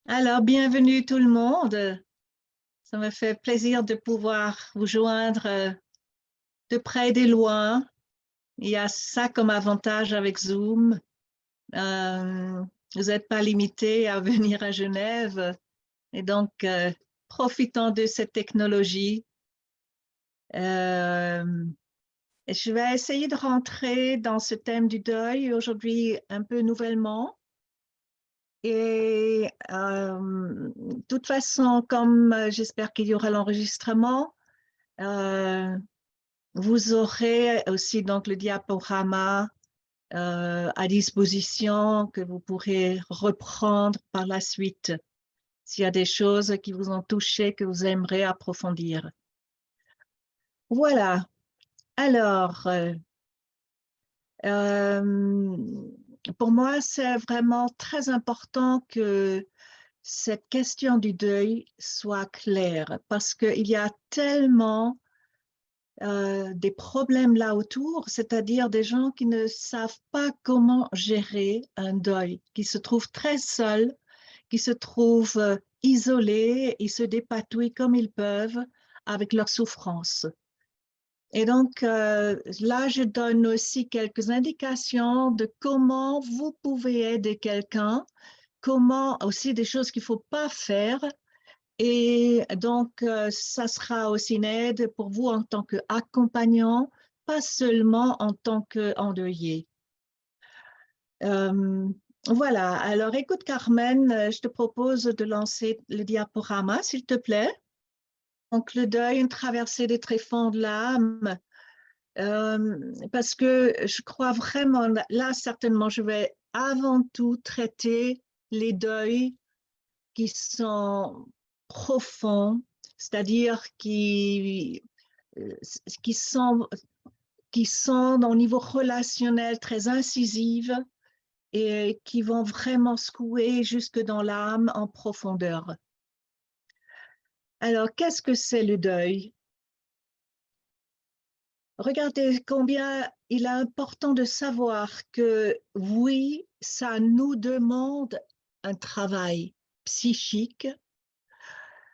Alors, bienvenue tout le monde. Ça me fait plaisir de pouvoir vous joindre de près et de loin. Il y a ça comme avantage avec Zoom. Euh, Vous n'êtes pas limité à venir à Genève et donc profitons de cette technologie. Euh, et je vais essayer de rentrer dans ce thème du deuil aujourd'hui un peu nouvellement. Et de toute façon, comme j'espère qu'il y aura l'enregistrement, Euh, vous aurez aussi donc le diaporama à disposition que vous pourrez reprendre par la suite s'il y a des choses qui vous ont touché, que vous aimeriez approfondir. Voilà. Alors, euh, pour moi, c'est vraiment très important que cette question du deuil soit claire parce qu'il y a tellement des problèmes là autour, c'est-à-dire des gens qui ne savent pas comment gérer un deuil, qui se trouvent très seuls, qui se trouvent isolés, ils se dépatouillent comme ils peuvent avec leur souffrance. Et donc là, je donne aussi quelques indications de comment vous pouvez aider quelqu'un, comment aussi des choses qu'il ne faut pas faire et donc, ça sera aussi une aide pour vous en tant qu'accompagnant, pas seulement en tant qu'endeuillé. Euh, voilà, alors écoute Carmen, je te propose de lancer le diaporama, s'il te plaît. Donc, le deuil, une traversée des tréfonds de l'âme, parce que je crois vraiment, là certainement, je vais avant tout traiter les deuils qui sont profonds, c'est-à-dire euh, qui sont, qui sont au niveau relationnel très incisives et qui vont vraiment secouer jusque dans l'âme en profondeur. Alors, qu'est-ce que c'est le deuil? Regardez combien il est important de savoir que oui, ça nous demande un travail psychique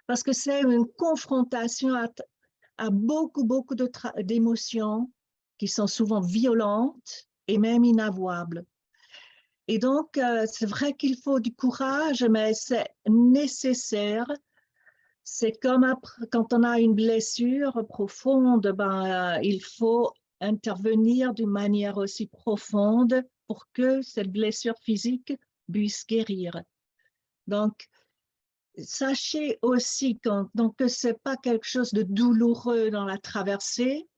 parce que c'est une confrontation à beaucoup, beaucoup d'émotions qui sont souvent violentes et même inavouables. Et donc, c'est vrai qu'il faut du courage, mais c'est nécessaire. C'est comme quand on a une blessure profonde, ben, il faut intervenir d'une manière aussi profonde pour que cette blessure physique puisse guérir. Donc, sachez aussi donc, que ce n'est pas quelque chose de douloureux dans la traversée,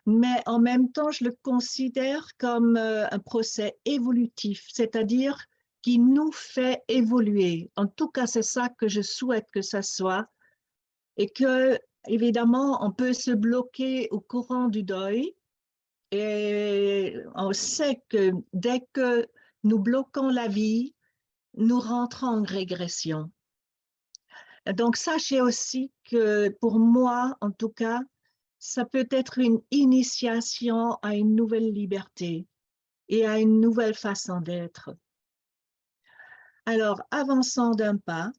mais en même temps, je le considère comme un procès évolutif, c'est-à-dire qui nous fait évoluer. En tout cas, c'est ça que je souhaite que ça soit. Et que, évidemment, on peut se bloquer au courant du deuil. Et on sait que dès que nous bloquons la vie, nous rentrons en régression. Donc, sachez aussi que pour moi, en tout cas, ça peut être une initiation à une nouvelle liberté et à une nouvelle façon d'être. Alors, avançons d'un pas,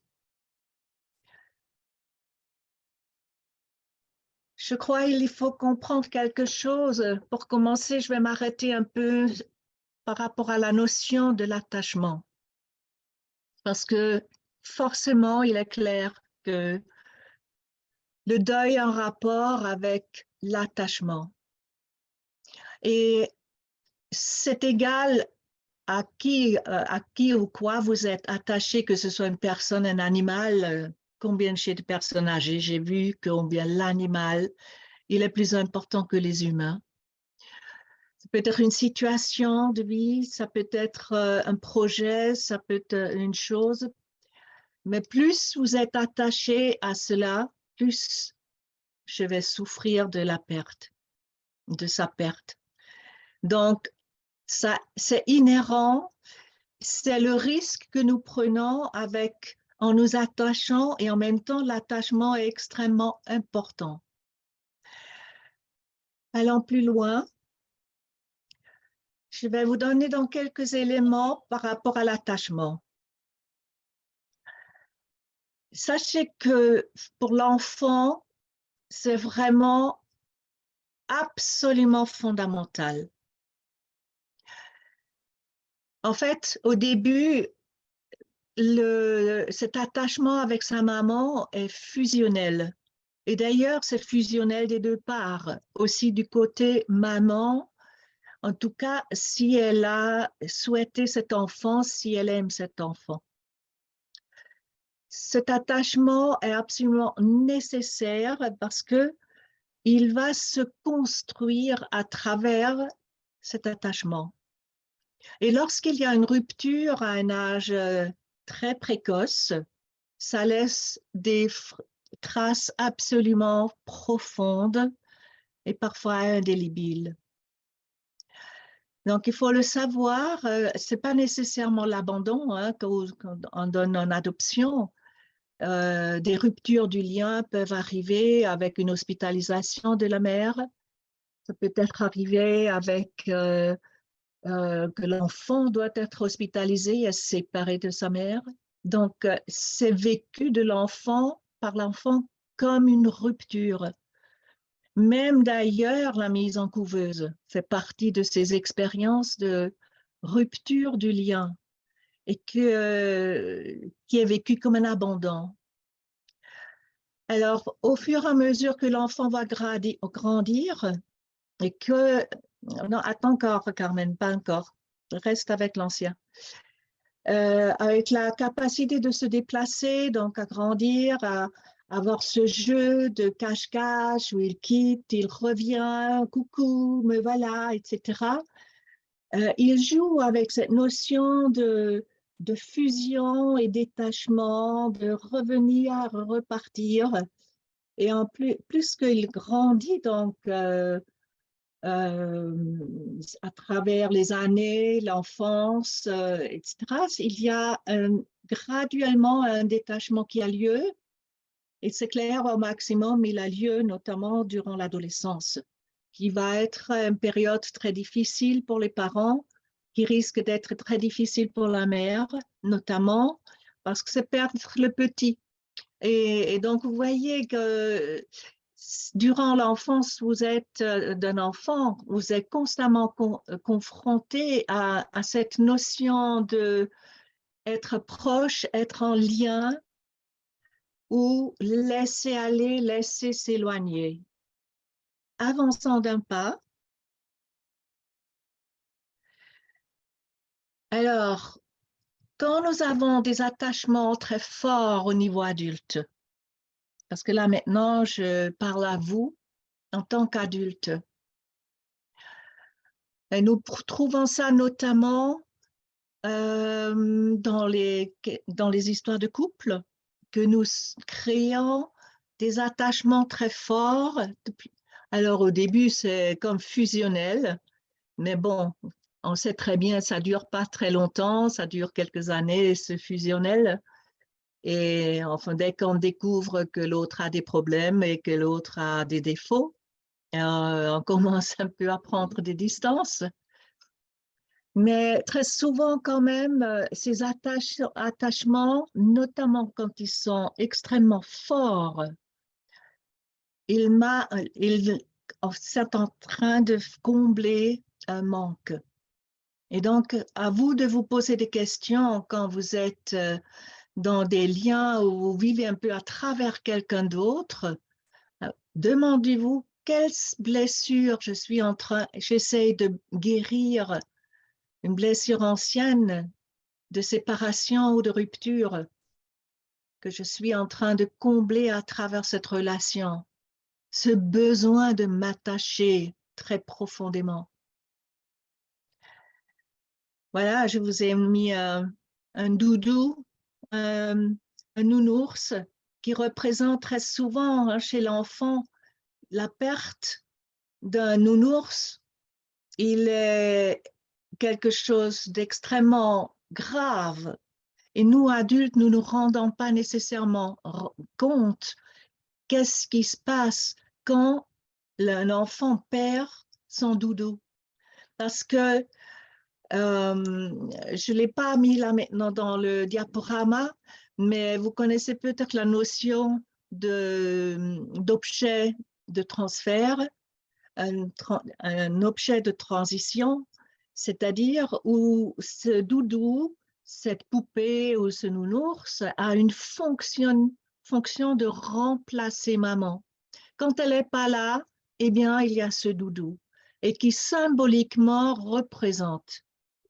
je crois qu'il faut comprendre quelque chose. Pour commencer, je vais m'arrêter un peu par rapport à la notion de l'attachement. Parce que forcément, il est clair que le deuil a un rapport avec l'attachement. Et c'est égal à qui ou quoi vous êtes attaché, que ce soit une personne, un animal. Combien de personnes âgées j'ai vu combien l'animal, il est plus important que les humains. Ça peut être une situation de vie, ça peut être un projet, ça peut être une chose. Mais plus vous êtes attaché à cela, plus je vais souffrir de la perte, de sa perte. Donc, ça, c'est inhérent, c'est le risque que nous prenons avec, en nous attachant et en même temps, l'attachement est extrêmement important. Allons plus loin, je vais vous donner donc quelques éléments par rapport à l'attachement. sachez que pour l'enfant, c'est vraiment absolument fondamental. En fait, au début, cet attachement avec sa maman est fusionnel. Et d'ailleurs, c'est fusionnel des deux parts, aussi du côté maman, en tout cas, si elle a souhaité cet enfant, si elle aime cet enfant. Cet attachement est absolument nécessaire parce que il va se construire à travers cet attachement. Et lorsqu'il y a une rupture à un âge très précoce, ça laisse des traces absolument profondes et parfois indélébiles. Donc, il faut le savoir, ce n'est pas nécessairement l'abandon quand on donne en adoption. Des ruptures du lien peuvent arriver avec une hospitalisation de la mère. Ça peut être arrivé avec que l'enfant doit être hospitalisé et séparé de sa mère. Donc, c'est vécu de l'enfant par l'enfant comme une rupture. Même d'ailleurs, la mise en couveuse fait partie de ces expériences de rupture du lien et qui est vécu comme un abandon. Alors, au fur et à mesure que l'enfant va grandir et que... Non, attends encore, Carmen, pas encore. Reste avec l'ancien. Avec la capacité de se déplacer, donc à grandir, à avoir ce jeu de cache-cache où il quitte, il revient, coucou, me voilà, etc. Il joue avec cette notion de fusion et détachement, de revenir, repartir. Et en plus qu'il grandit, donc à travers les années, l'enfance, etc., il y a graduellement un détachement qui a lieu. Et c'est clair, au maximum, il a lieu notamment durant l'adolescence, qui va être une période très difficile pour les parents, qui risque d'être très difficile pour la mère, notamment parce que c'est perdre le petit. Et donc, vous voyez que durant l'enfance, vous êtes d'un enfant, vous êtes constamment confronté à cette notion de être proche, être en lien ou laisser aller, laisser s'éloigner. Avançant d'un pas. Alors, quand nous avons des attachements très forts au niveau adulte, parce que là maintenant, je parle à vous en tant qu'adulte, et nous trouvons ça notamment dans les histoires de couple, que nous créons des attachements très forts. Alors au début, c'est comme fusionnel, mais bon, on sait très bien, ça ne dure pas très longtemps, ça dure quelques années, ce fusionnel. Et enfin, dès qu'on découvre que l'autre a des problèmes et que l'autre a des défauts, on commence un peu à prendre des distances. Mais très souvent, quand même, ces attachements, notamment quand ils sont extrêmement forts, c'est en train de combler un manque. Et donc, à vous de vous poser des questions quand vous êtes dans des liens où vous vivez un peu à travers quelqu'un d'autre. Demandez-vous quelle blessure j'essaie de guérir, une blessure ancienne de séparation ou de rupture que je suis en train de combler à travers cette relation, ce besoin de m'attacher très profondément. Voilà, je vous ai mis un doudou, un nounours qui représente très souvent chez l'enfant la perte d'un nounours. Il est quelque chose d'extrêmement grave. Et nous, adultes, nous ne nous rendons pas nécessairement compte qu'est-ce qui se passe quand un enfant perd son doudou. Parce que je ne l'ai pas mis là maintenant dans le diaporama, mais vous connaissez peut-être la notion d'objet de transfert, un objet de transition, c'est-à-dire où ce doudou, cette poupée ou ce nounours a une fonction de remplacer maman. Quand elle n'est pas là, eh bien, il y a ce doudou et qui symboliquement représente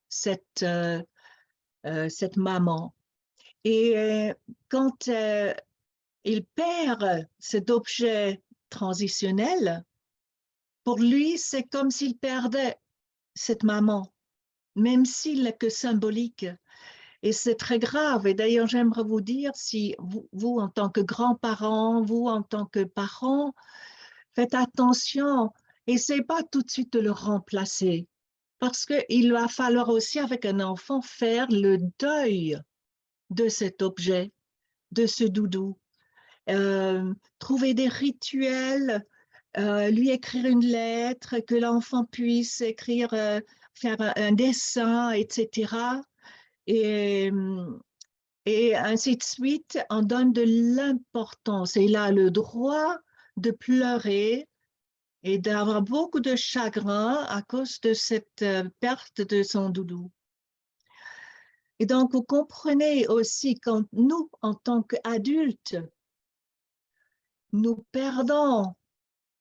cette maman. Et quand il perd cet objet transitionnel, pour lui, c'est comme s'il perdait cette maman, même s'il n'est que symbolique. Et c'est très grave. Et d'ailleurs, j'aimerais vous dire, si vous, en tant que grands-parents, vous, en tant que parents, faites attention, essayez pas tout de suite de le remplacer. Parce qu'il va falloir aussi, avec un enfant, faire le deuil de cet objet, de ce doudou. Trouver des rituels, lui écrire une lettre, que l'enfant puisse écrire, faire un dessin, etc. Et, et ainsi de suite, on donne de l'importance. Et il a le droit de pleurer et d'avoir beaucoup de chagrin à cause de cette perte de son doudou. Et donc, vous comprenez aussi quand nous, en tant qu'adultes, nous perdons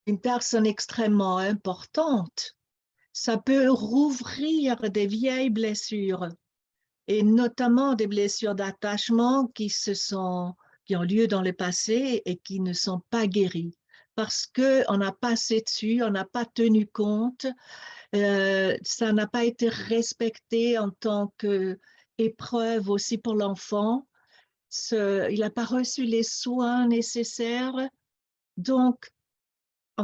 une personne extrêmement importante, ça peut rouvrir des vieilles blessures, et notamment des blessures d'attachement qui ont lieu dans le passé et qui ne sont pas guéries, parce qu'on a passé dessus, on n'a pas tenu compte, ça n'a pas été respecté en tant qu'épreuve aussi pour l'enfant, il n'a pas reçu les soins nécessaires. Donc,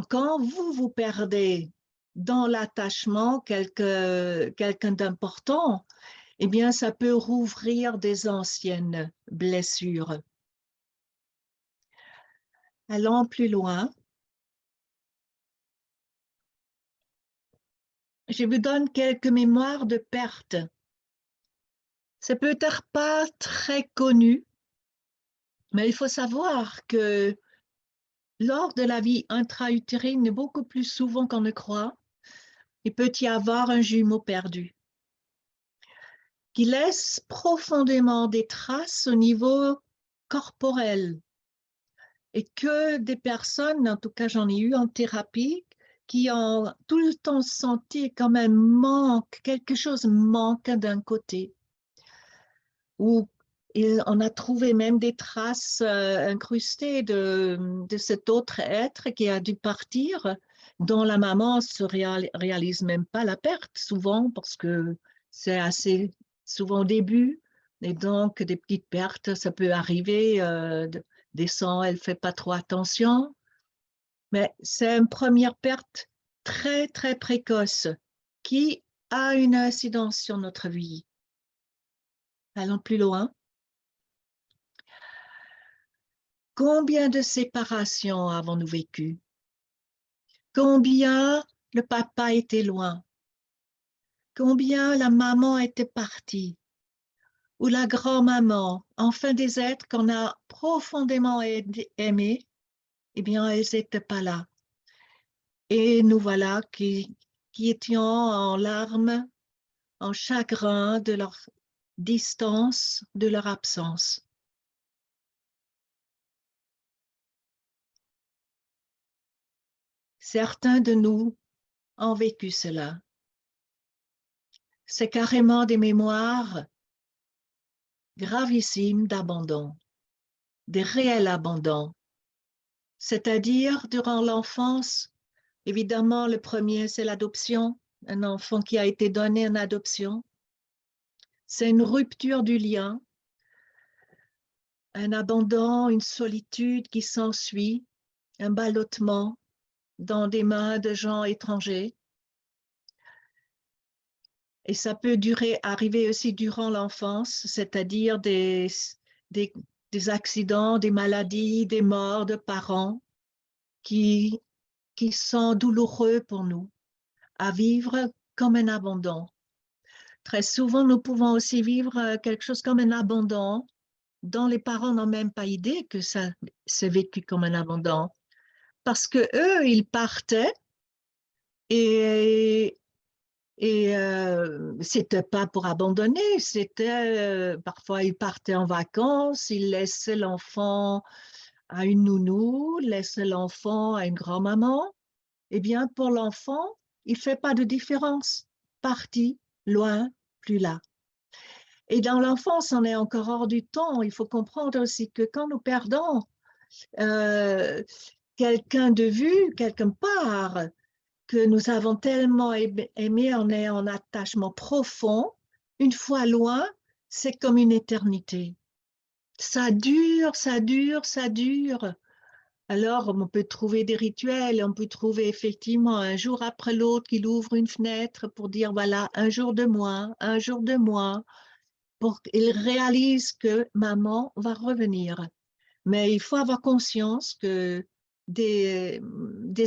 quand vous perdez dans l'attachement quelqu'un d'important, eh bien, ça peut rouvrir des anciennes blessures. Allons plus loin. Je vous donne quelques mémoires de perte. C'est peut-être pas très connu, mais il faut savoir que lors de la vie intra-utérine, beaucoup plus souvent qu'on ne croit, il peut y avoir un jumeau perdu qui laisse profondément des traces au niveau corporel et que des personnes, en tout cas j'en ai eu en thérapie, qui ont tout le temps senti comme un manque, quelque chose manque d'un côté. Ou on a trouvé même des traces incrustées de cet autre être qui a dû partir, dont la maman ne se réalise même pas la perte, souvent parce que c'est assez souvent au début, et donc des petites pertes, ça peut arriver, des sangs, elle ne fait pas trop attention, mais c'est une première perte très, très précoce qui a une incidence sur notre vie. Allons plus loin. Combien de séparations avons-nous vécu? Combien le papa était loin? Combien la maman était partie? Ou la grand-maman? Enfin, des êtres qu'on a profondément aimés, eh bien, elles n'étaient pas là. Et nous voilà qui étions en larmes, en chagrin de leur distance, de leur absence. Certains de nous ont vécu cela. C'est carrément des mémoires gravissimes d'abandon, des réels abandons. C'est-à-dire, durant l'enfance, évidemment, le premier, c'est l'adoption, un enfant qui a été donné en adoption. C'est une rupture du lien, un abandon, une solitude qui s'ensuit, un ballottement dans des mains de gens étrangers. Et ça peut arriver aussi durant l'enfance, c'est-à-dire des accidents, des maladies, des morts de parents qui sont douloureux pour nous, à vivre comme un abandon. Très souvent, nous pouvons aussi vivre quelque chose comme un abandon dont les parents n'ont même pas idée que ça s'est vécu comme un abandon. Parce que eux, ils partaient et, c'était pas pour abandonner, c'était parfois ils partaient en vacances, ils laissaient l'enfant à une nounou, laissaient l'enfant à une grand-maman. Eh bien, pour l'enfant, il ne fait pas de différence. Parti, loin, plus là. Et dans l'enfance, on est encore hors du temps. Il faut comprendre aussi que quand nous perdons euh, quelqu'un de vue, quelque part, que nous avons tellement aimé, on est en attachement profond, une fois loin, c'est comme une éternité. Ça dure, ça dure, ça dure. Alors, on peut trouver des rituels, on peut trouver effectivement un jour après l'autre qu'il ouvre une fenêtre pour dire, voilà, un jour de moins, pour qu'il réalise que maman va revenir. Mais il faut avoir conscience que des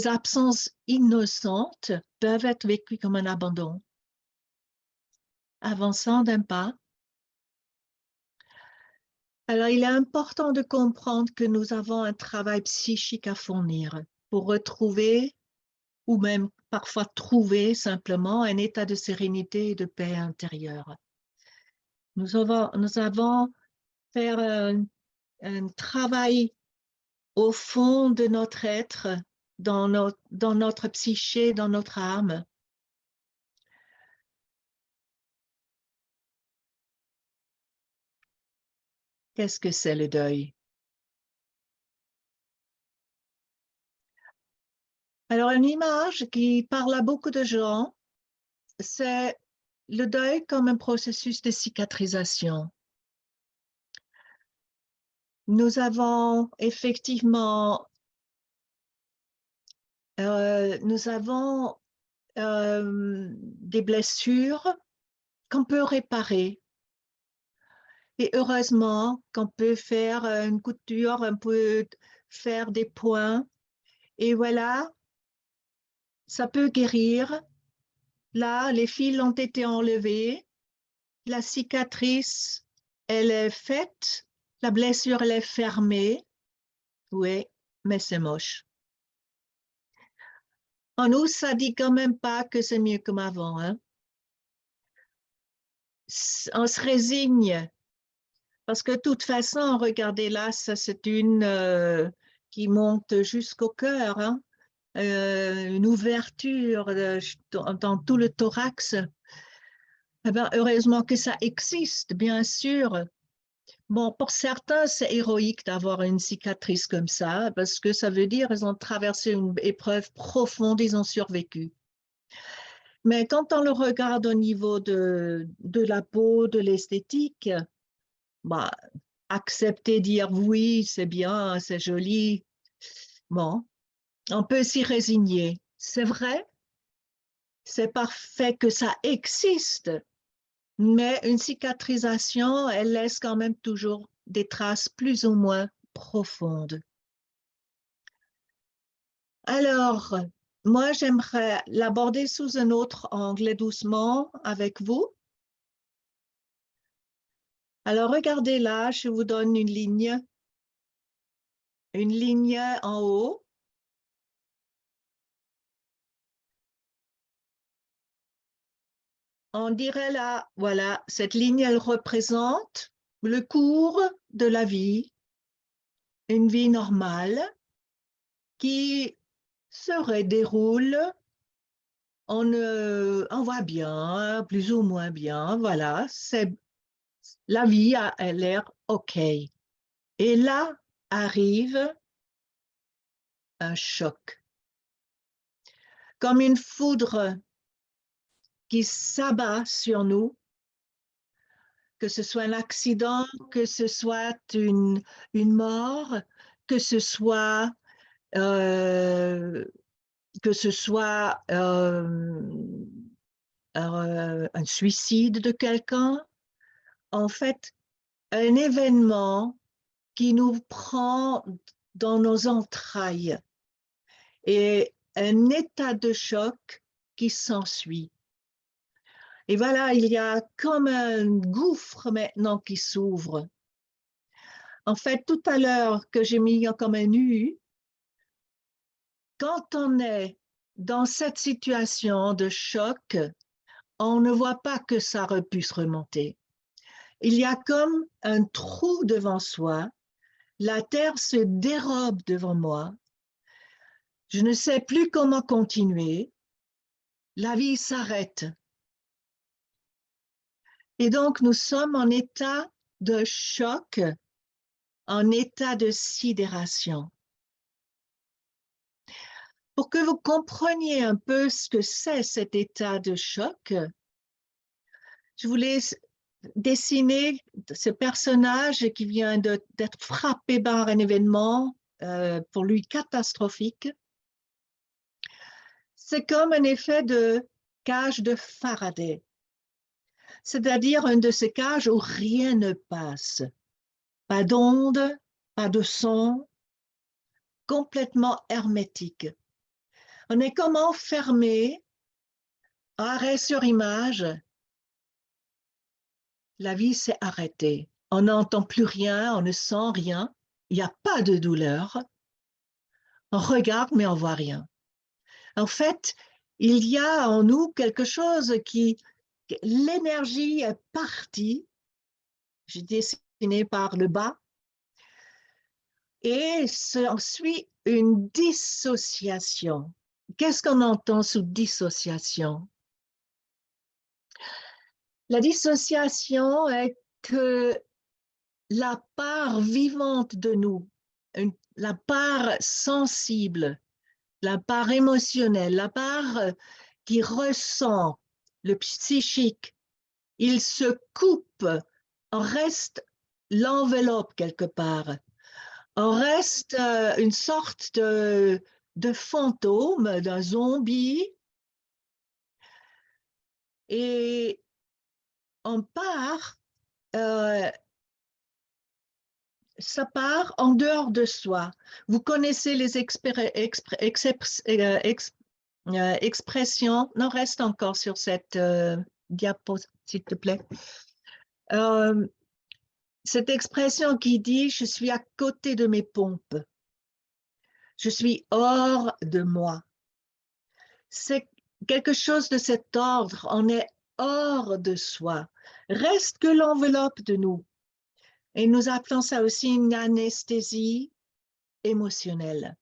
absences innocentes peuvent être vécues comme un abandon. Avançant d'un pas. Alors, il est important de comprendre que nous avons un travail psychique à fournir pour retrouver ou même parfois trouver simplement un état de sérénité et de paix intérieure. Nous avons faire un travail au fond de notre être, dans notre psyché, dans notre âme. Qu'est-ce que c'est le deuil? Alors, une image qui parle à beaucoup de gens, c'est le deuil comme un processus de cicatrisation. Nous avons effectivement, nous avons des blessures qu'on peut réparer. Et heureusement qu'on peut faire une couture, on peut faire des points. Et voilà, ça peut guérir. Là, les fils ont été enlevés. La cicatrice, elle est faite. La blessure, elle est fermée. Oui, mais c'est moche. En nous, ça dit quand même pas que c'est mieux comme avant, hein. On se résigne. Parce que de toute façon, regardez là, ça c'est une qui monte jusqu'au cœur, hein. Une ouverture dans tout le thorax. Eh ben, heureusement que ça existe, bien sûr. Bon, pour certains, c'est héroïque d'avoir une cicatrice comme ça, parce que ça veut dire qu'ils ont traversé une épreuve profonde, ils ont survécu. Mais quand on le regarde au niveau de la peau, de l'esthétique, bah, accepter, dire oui, c'est bien, c'est joli. Bon, on peut s'y résigner. C'est vrai, c'est parfait que ça existe, mais une cicatrisation, elle laisse quand même toujours des traces plus ou moins profondes. Alors, moi, j'aimerais l'aborder sous un autre angle doucement avec vous. Alors, regardez là, je vous donne une ligne en haut. On dirait là, voilà, cette ligne, elle représente le cours de la vie, une vie normale qui se déroule, on voit bien, plus ou moins bien, voilà, la vie a l'air OK. Et là arrive un choc, comme une foudre qui s'abat sur nous, que ce soit un accident, que ce soit une mort, que ce soit euh, que ce soit un suicide de quelqu'un, en fait, un événement qui nous prend dans nos entrailles et un état de choc qui s'ensuit. Et voilà, il y a comme un gouffre maintenant qui s'ouvre. En fait, tout à l'heure que j'ai mis comme un U, quand on est dans cette situation de choc, on ne voit pas que ça aurait pu se remonter. Il y a comme un trou devant soi, la terre se dérobe devant moi, je ne sais plus comment continuer, la vie s'arrête. Et donc, nous sommes en état de choc, en état de sidération. Pour que vous compreniez un peu ce que c'est cet état de choc, je voulais dessiner ce personnage qui vient d'être frappé par un événement pour lui catastrophique. C'est comme un effet de cage de Faraday, c'est-à-dire une de ces cages où rien ne passe. Pas d'onde, pas de son, complètement hermétique. On est comme enfermé, arrêt sur image, la vie s'est arrêtée. On n'entend plus rien, on ne sent rien, il n'y a pas de douleur. On regarde, mais on ne voit rien. En fait, il y a en nous quelque chose l'énergie est partie, j'ai dessiné par le bas, et s'ensuit une dissociation. Qu'est-ce qu'on entend sous dissociation? La dissociation est que la part vivante de nous, la part sensible, la part émotionnelle, la part qui ressent le psychique, il se coupe, en reste l'enveloppe quelque part, en reste une sorte de fantôme, d'un zombie, et on part, ça part en dehors de soi. Vous connaissez les expressions, non, reste encore sur cette diapo, s'il te plaît. Cette expression qui dit « je suis à côté de mes pompes », je suis hors de moi. C'est quelque chose de cet ordre, on est hors de soi. Reste que l'enveloppe de nous. Et nous appelons ça aussi une anesthésie émotionnelle.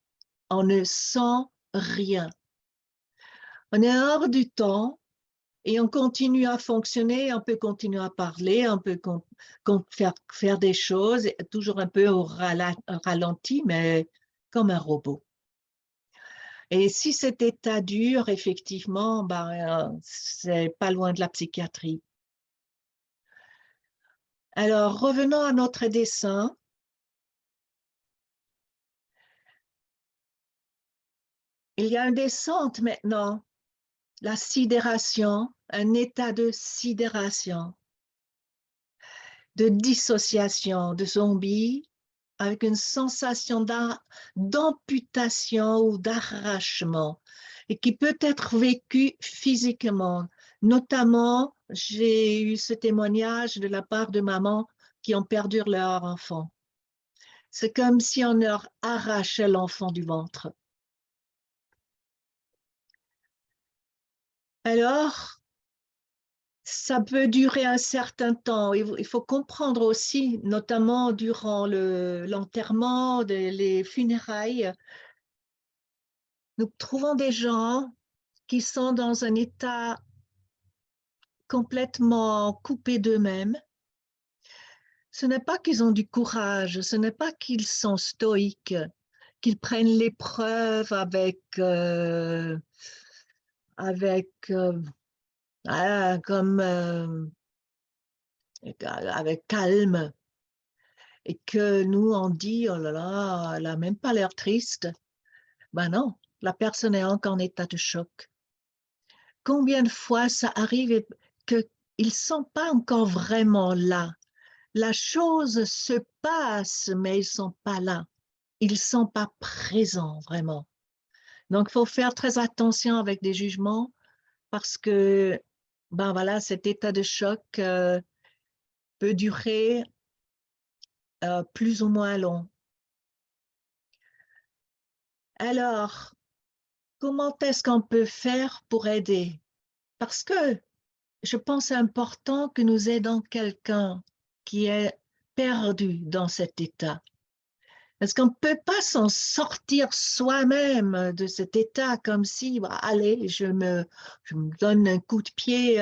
On ne sent rien. On est hors du temps et on continue à fonctionner, on peut continuer à parler, on peut faire des choses, toujours un peu au ralenti, mais comme un robot. Et si cet état dure, effectivement, c'est pas loin de la psychiatrie. Alors, revenons à notre dessin. Il y a une descente maintenant, la sidération, un état de sidération, de dissociation, de zombie, avec une sensation d'amputation ou d'arrachement, et qui peut être vécu physiquement. Notamment, j'ai eu ce témoignage de la part de mamans qui ont perdu leur enfant. C'est comme si on leur arrachait l'enfant du ventre. Alors, ça peut durer un certain temps. Il faut comprendre aussi, notamment durant l'enterrement, les funérailles, nous trouvons des gens qui sont dans un état complètement coupé d'eux-mêmes. Ce n'est pas qu'ils ont du courage, ce n'est pas qu'ils sont stoïques, qu'ils prennent l'épreuve avec calme, et que nous on dit oh là là, elle n'a même pas l'air triste. Ben non, la personne est encore en état de choc. Combien de fois ça arrive qu'ils ne sont pas encore vraiment là? La chose se passe, mais ils ne sont pas là. Ils ne sont pas présents vraiment. Donc, il faut faire très attention avec des jugements parce que ben voilà, cet état de choc peut durer plus ou moins long. Alors, comment est-ce qu'on peut faire pour aider? Parce que je pense important que nous aidons quelqu'un qui est perdu dans cet état. Parce qu'on ne peut pas s'en sortir soi-même de cet état comme si, bah, allez, je me donne un coup de pied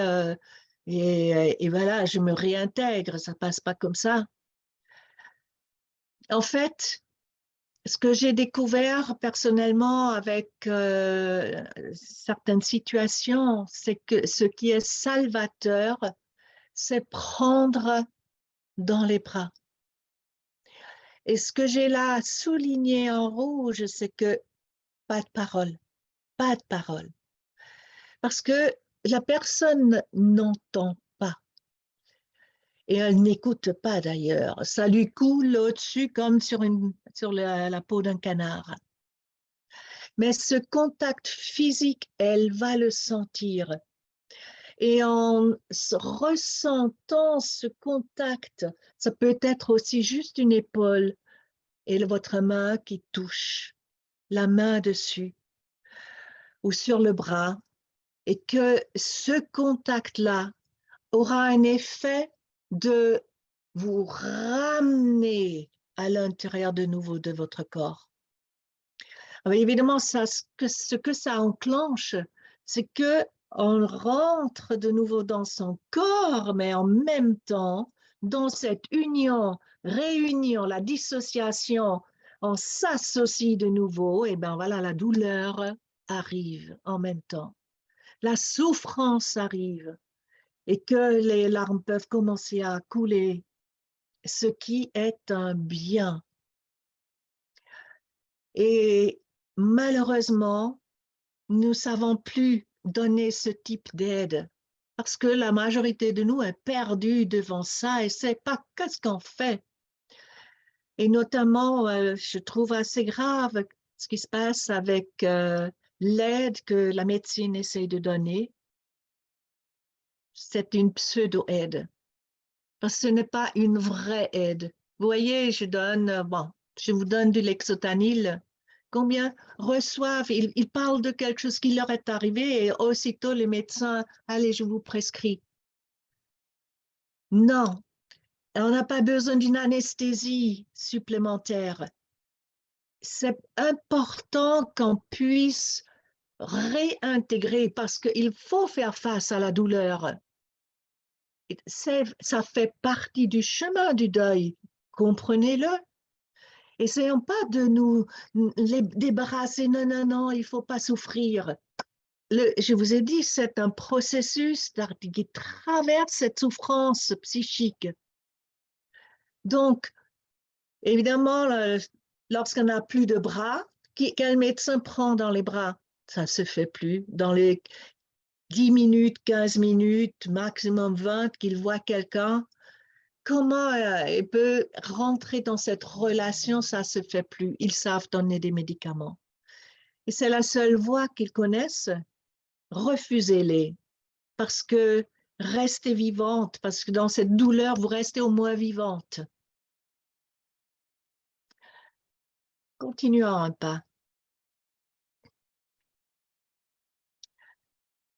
et voilà, je me réintègre. Ça ne passe pas comme ça. En fait, ce que j'ai découvert personnellement avec certaines situations, c'est que ce qui est salvateur, c'est prendre dans les bras. Et ce que j'ai là souligné en rouge, c'est que pas de parole, pas de parole. Parce que la personne n'entend pas. Et elle n'écoute pas d'ailleurs. Ça lui coule au-dessus comme sur la peau d'un canard. Mais ce contact physique, elle va le sentir. Et en ressentant ce contact, ça peut être aussi juste une épaule et votre main qui touche la main dessus ou sur le bras, et que ce contact-là aura un effet de vous ramener à l'intérieur de nouveau de votre corps. Alors évidemment, ce que ça enclenche, c'est que on rentre de nouveau dans son corps, mais en même temps, dans cette union, réunion, la dissociation, on s'associe de nouveau, et bien voilà, la douleur arrive en même temps. La souffrance arrive et que les larmes peuvent commencer à couler, ce qui est un bien. Et malheureusement, nous ne savons plus donner ce type d'aide parce que la majorité de nous est perdue devant ça et ne sait pas qu'est-ce qu'on fait. Et notamment, je trouve assez grave ce qui se passe avec l'aide que la médecine essaie de donner. C'est une pseudo-aide parce que ce n'est pas une vraie aide. Vous voyez, je vous donne du Lexotanil. Combien reçoivent, ils parlent de quelque chose qui leur est arrivé et aussitôt les médecins, allez, je vous prescris. Non, on n'a pas besoin d'une anesthésie supplémentaire. C'est important qu'on puisse réintégrer parce qu'il faut faire face à la douleur. Ça fait partie du chemin du deuil, comprenez-le. Essayons pas de nous les débarrasser. Non, non, non, il ne faut pas souffrir. Je vous ai dit, c'est un processus qui traverse cette souffrance psychique. Donc, évidemment, lorsqu'on n'a plus de bras, quel médecin prend dans les bras? Ça ne se fait plus. Dans les 10 minutes, 15 minutes, maximum 20, qu'il voit quelqu'un, comment il peut rentrer dans cette relation? Ça ne se fait plus. Ils savent donner des médicaments. Et c'est la seule voie qu'ils connaissent. Refusez-les. Parce que restez vivante, parce que dans cette douleur, vous restez au moins vivante. Continuons un pas.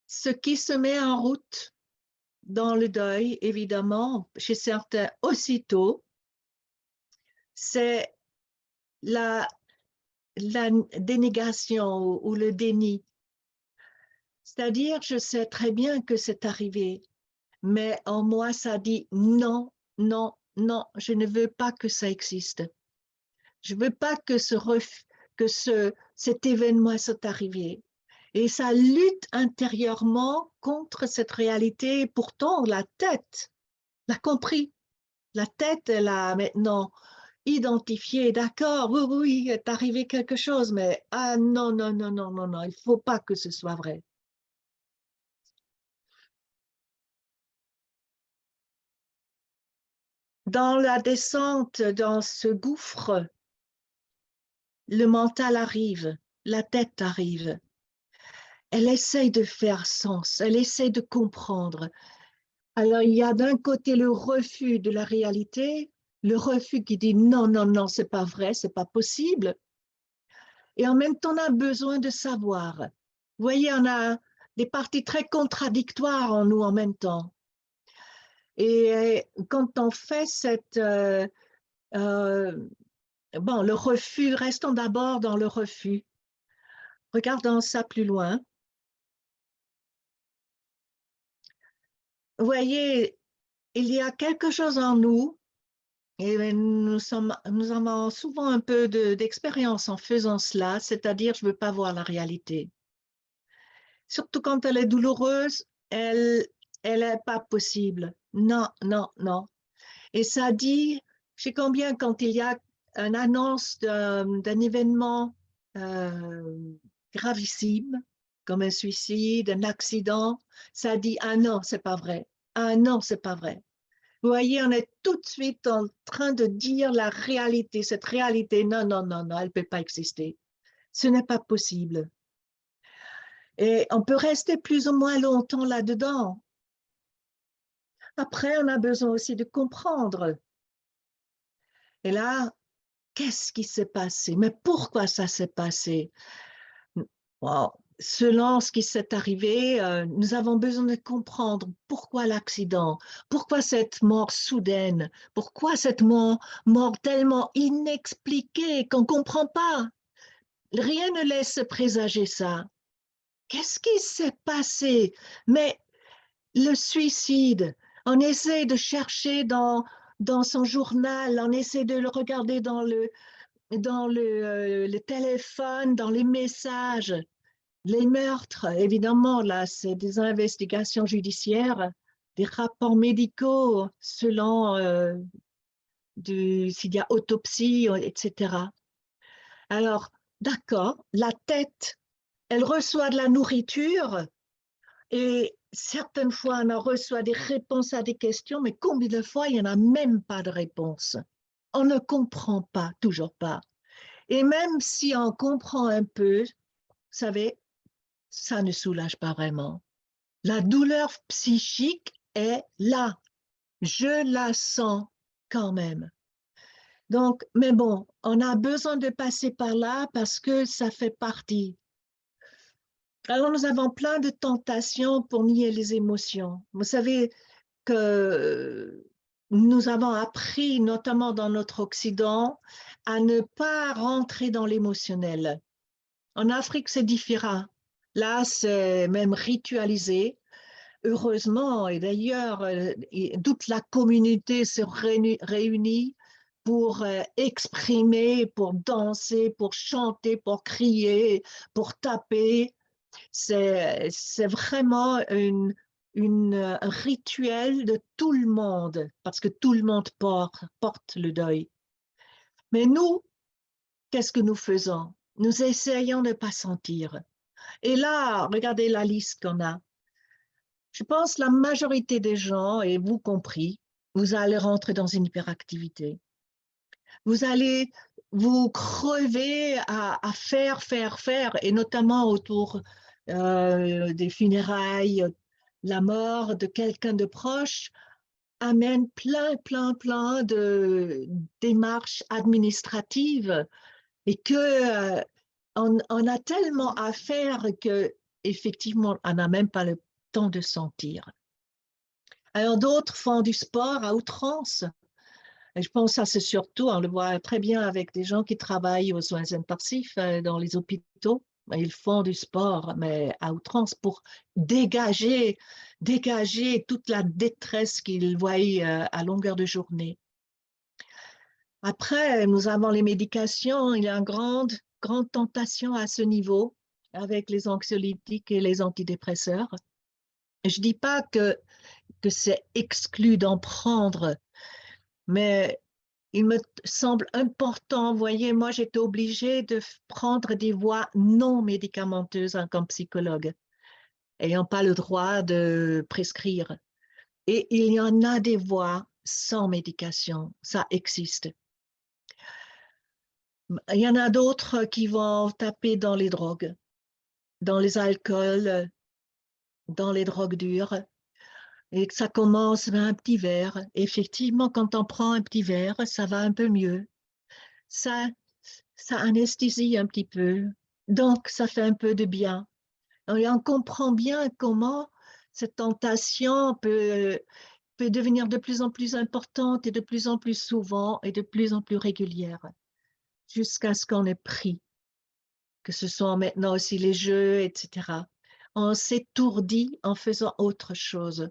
Ce qui se met en route dans le deuil, évidemment, chez certains aussitôt, c'est la dénégation ou le déni. C'est-à-dire, je sais très bien que c'est arrivé, mais en moi, ça dit non, non, non, je ne veux pas que ça existe. Je ne veux pas que cet événement soit arrivé. Et ça lutte intérieurement contre cette réalité. Pourtant, la tête l'a compris. La tête, elle a maintenant identifié, d'accord, oui, oui, il est arrivé quelque chose, mais ah non, non, non, non, non, non, il ne faut pas que ce soit vrai. Dans la descente, dans ce gouffre, le mental arrive, la tête arrive. Elle essaye de faire sens, elle essaye de comprendre. Alors, il y a d'un côté le refus de la réalité le refus qui dit non, non, non, c'est pas vrai, c'est pas possible. Et en même temps, on a besoin de savoir. Vous voyez, on a des parties très contradictoires en nous en même temps. Et quand on fait bon, le refus, restons d'abord dans le refus. Regardons ça plus loin. Vous voyez, il y a quelque chose en nous, et nous avons souvent un peu d'expérience en faisant cela, c'est-à-dire je ne veux pas voir la réalité. Surtout quand elle est douloureuse, elle n'est pas possible. Non, non, non. Et ça dit, je sais combien quand il y a une annonce d'un événement gravissime, comme un suicide, un accident, ça dit, ah non, c'est pas vrai. Ah non, c'est pas vrai. Vous voyez, on est tout de suite en train de dire la réalité. Cette réalité, non, non, non, non, elle ne peut pas exister. Ce n'est pas possible. Et on peut rester plus ou moins longtemps là-dedans. Après, on a besoin aussi de comprendre. Et là, qu'est-ce qui s'est passé? Mais pourquoi ça s'est passé? Wow. Selon ce qui s'est arrivé, nous avons besoin de comprendre pourquoi l'accident, pourquoi cette mort soudaine, pourquoi cette mort tellement inexpliquée qu'on ne comprend pas. Rien ne laisse présager ça. Qu'est-ce qui s'est passé? Mais le suicide, on essaie de chercher dans son journal, on essaie de le regarder dans le téléphone, dans les messages. Les meurtres, évidemment, là, c'est des investigations judiciaires, des rapports médicaux selon s'il y a autopsie, etc. Alors, d'accord, la tête, elle reçoit de la nourriture et certaines fois, on en reçoit des réponses à des questions, mais combien de fois, il n'y en a même pas de réponse. On ne comprend pas, toujours pas. Et même si on comprend un peu, vous savez, ça ne soulage pas vraiment. La douleur psychique est là. Je la sens quand même. Donc, mais bon, on a besoin de passer par là parce que ça fait partie. Alors, nous avons plein de tentations pour nier les émotions. Vous savez que nous avons appris, notamment dans notre Occident, à ne pas rentrer dans l'émotionnel. En Afrique, c'est différent. Là, c'est même ritualisé. Heureusement, et d'ailleurs, toute la communauté se réunit pour exprimer, pour danser, pour chanter, pour crier, pour taper. C'est vraiment un rituel de tout le monde, parce que tout le monde porte le deuil. Mais nous, qu'est-ce que nous faisons? Nous essayons de ne pas sentir. Et là, regardez la liste qu'on a. Je pense que la majorité des gens, et vous compris, vous allez rentrer dans une hyperactivité. Vous allez vous crever à faire, et notamment autour des funérailles, la mort de quelqu'un de proche amène plein de démarches administratives et que on a tellement à faire que effectivement, on n'a même pas le temps de sentir. Alors d'autres font du sport à outrance. Et je pense que ça, c'est surtout, on le voit très bien avec des gens qui travaillent aux soins intensifs dans les hôpitaux. Ils font du sport, mais à outrance, pour dégager toute la détresse qu'ils voient à longueur de journée. Après, nous avons les médications. Il y a une grande tentation à ce niveau avec les anxiolytiques et les antidépresseurs. Je ne dis pas que c'est exclu d'en prendre, mais il me semble important, vous voyez, moi j'étais obligée de prendre des voies non médicamenteuses comme psychologue, ayant pas le droit de prescrire. Et il y en a des voies sans médication, ça existe. Il y en a d'autres qui vont taper dans les drogues, dans les alcools, dans les drogues dures. et que ça commence avec un petit verre. Effectivement, quand on prend un petit verre, ça va un peu mieux. Ça, ça anesthésie un petit peu. Donc, ça fait un peu de bien. Et on comprend bien comment cette tentation peut devenir de plus en plus importante et de plus en plus souvent et de plus en plus régulière, jusqu'à ce qu'on ait pris, que ce soit maintenant aussi les jeux, etc. On s'étourdit en faisant autre chose.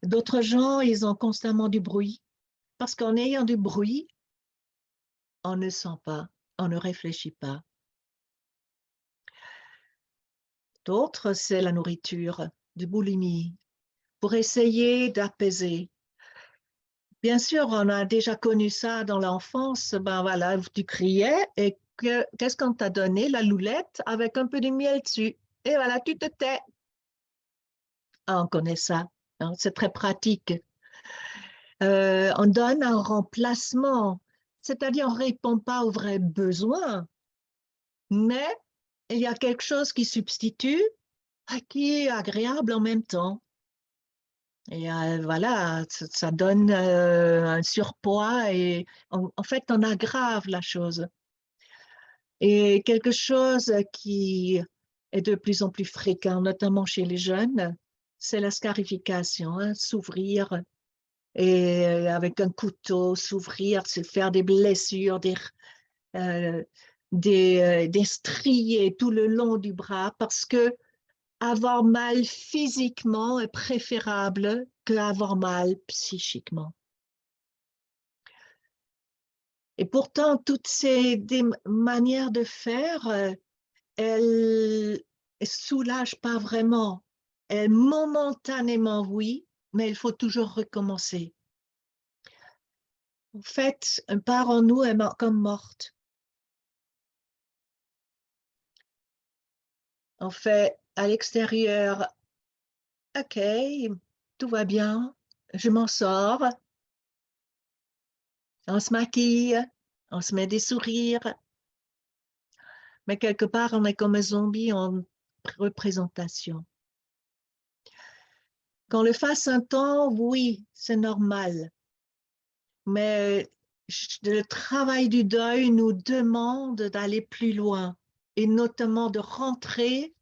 D'autres gens, ils ont constamment du bruit, parce qu'en ayant du bruit, on ne sent pas, on ne réfléchit pas. D'autres, c'est la nourriture, de boulimie, pour essayer d'apaiser. Bien sûr, on a déjà connu ça dans l'enfance. Ben voilà, tu criais et qu'est-ce qu'on t'a donné? La loulette avec un peu de miel dessus. Et voilà, tu te tais. Ah, on connaît ça, hein, c'est très pratique. On donne un remplacement, c'est-à-dire on ne répond pas aux vrais besoins, mais il y a quelque chose qui substitue, qui est agréable en même temps. Et voilà, ça donne un surpoids et en fait, on aggrave la chose. Et quelque chose qui est de plus en plus fréquent, notamment chez les jeunes, c'est la scarification, hein, s'ouvrir et avec un couteau, s'ouvrir, se faire des blessures, euh, des striés tout le long du bras, parce que avoir mal physiquement est préférable qu'avoir mal psychiquement. Et pourtant, toutes ces manières de faire, elles ne soulagent pas vraiment. Elles, momentanément, oui, mais il faut toujours recommencer. En fait, une part en nous est comme morte. On fait à l'extérieur, OK, tout va bien, je m'en sors. On se maquille, on se met des sourires, mais quelque part, on est comme un zombie en représentation. Qu'on le fasse un temps, oui, c'est normal, mais le travail du deuil nous demande d'aller plus loin et notamment de rentrer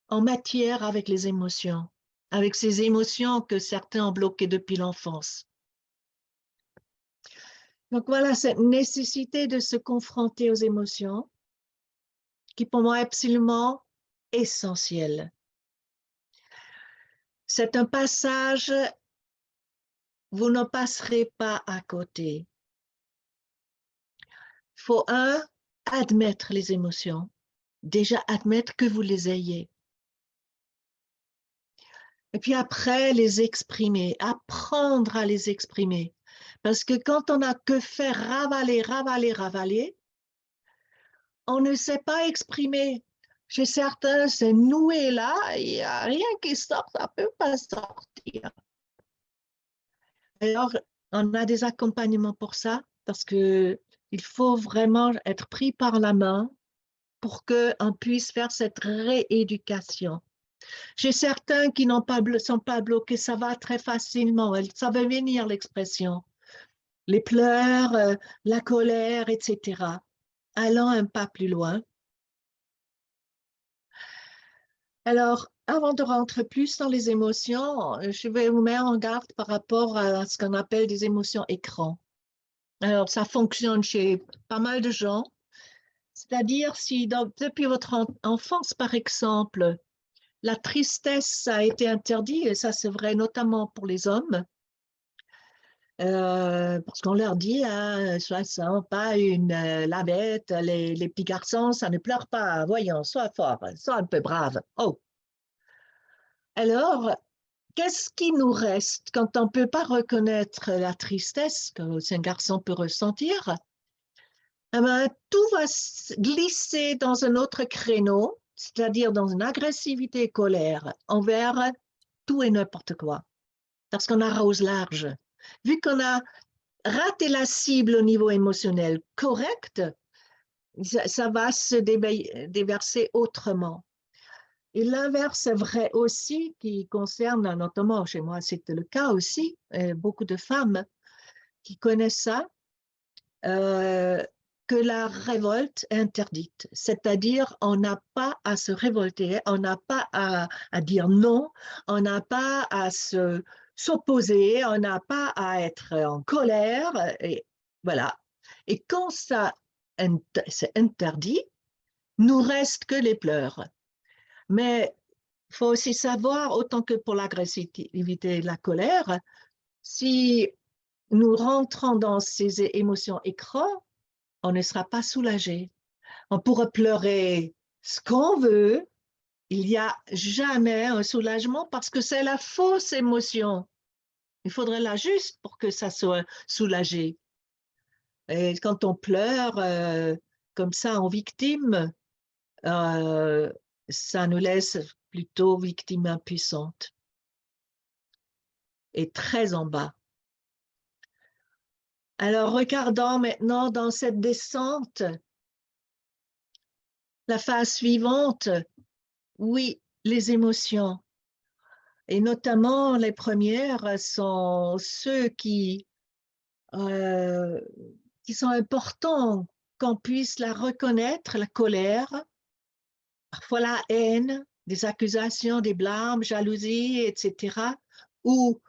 en matière avec les émotions, avec ces émotions que certains ont bloquées depuis l'enfance. Donc voilà, cette nécessité de se confronter aux émotions qui pour moi est absolument essentielle. C'est un passage, vous ne passerez pas à côté. Il faut, admettre les émotions, déjà admettre que vous les ayez. Et puis après, les exprimer, apprendre à les exprimer. Parce que quand on n'a que faire ravaler, ravaler, ravaler, on ne sait pas exprimer. Chez certains, c'est noué là, il n'y a rien qui sort, ça ne peut pas sortir. Alors, on a des accompagnements pour ça, parce qu'il faut vraiment être pris par la main pour qu'on puisse faire cette rééducation. Chez certains qui n'ont pas, sont pas bloqués, ça va très facilement, ça va venir l'expression. Les pleurs, la colère, etc. Allons un pas plus loin. Alors, avant de rentrer plus dans les émotions, je vais vous mettre en garde par rapport à ce qu'on appelle des émotions écran. Alors, ça fonctionne chez pas mal de gens. C'est-à-dire, si depuis votre enfance, par exemple, la tristesse a été interdite, et ça c'est vrai notamment pour les hommes, parce qu'on leur dit, hein, sois pas une lavette, les petits garçons, ça ne pleure pas, voyons, sois fort, sois un peu brave. Oh, alors, qu'est-ce qui nous reste quand on ne peut pas reconnaître la tristesse qu'un garçon peut ressentir? Eh ben, tout va glisser dans un autre créneau, c'est-à-dire dans une agressivité et colère envers tout et n'importe quoi, parce qu'on arrose large. Vu qu'on a raté la cible au niveau émotionnel correct, ça va se déverser autrement. Et l'inverse est vrai aussi, qui concerne, notamment chez moi, c'était le cas aussi, beaucoup de femmes qui connaissent ça, euh, que la révolte est interdite. C'est-à-dire, on n'a pas à se révolter, on n'a pas à dire non, on n'a pas à s'opposer, on n'a pas à être en colère, et voilà. Et quand ça c'est interdit, nous reste que les pleurs. Mais il faut aussi savoir, autant que pour l'agressivité et la colère, si nous rentrons dans ces émotions écrans, on ne sera pas soulagé. On pourra pleurer ce qu'on veut, il n'y a jamais un soulagement parce que c'est la fausse émotion. Il faudrait la juste pour que ça soit soulagé. Et quand on pleure comme ça en victime, euh, ça nous laisse plutôt victime impuissante et très en bas. Alors, regardons maintenant dans cette descente, la phase suivante, oui, les émotions. Et notamment, les premières sont ceux euh, qui sont importants, qu'on puisse la reconnaître, la colère, parfois la haine, des accusations, des blâmes, jalousie, etc. Ou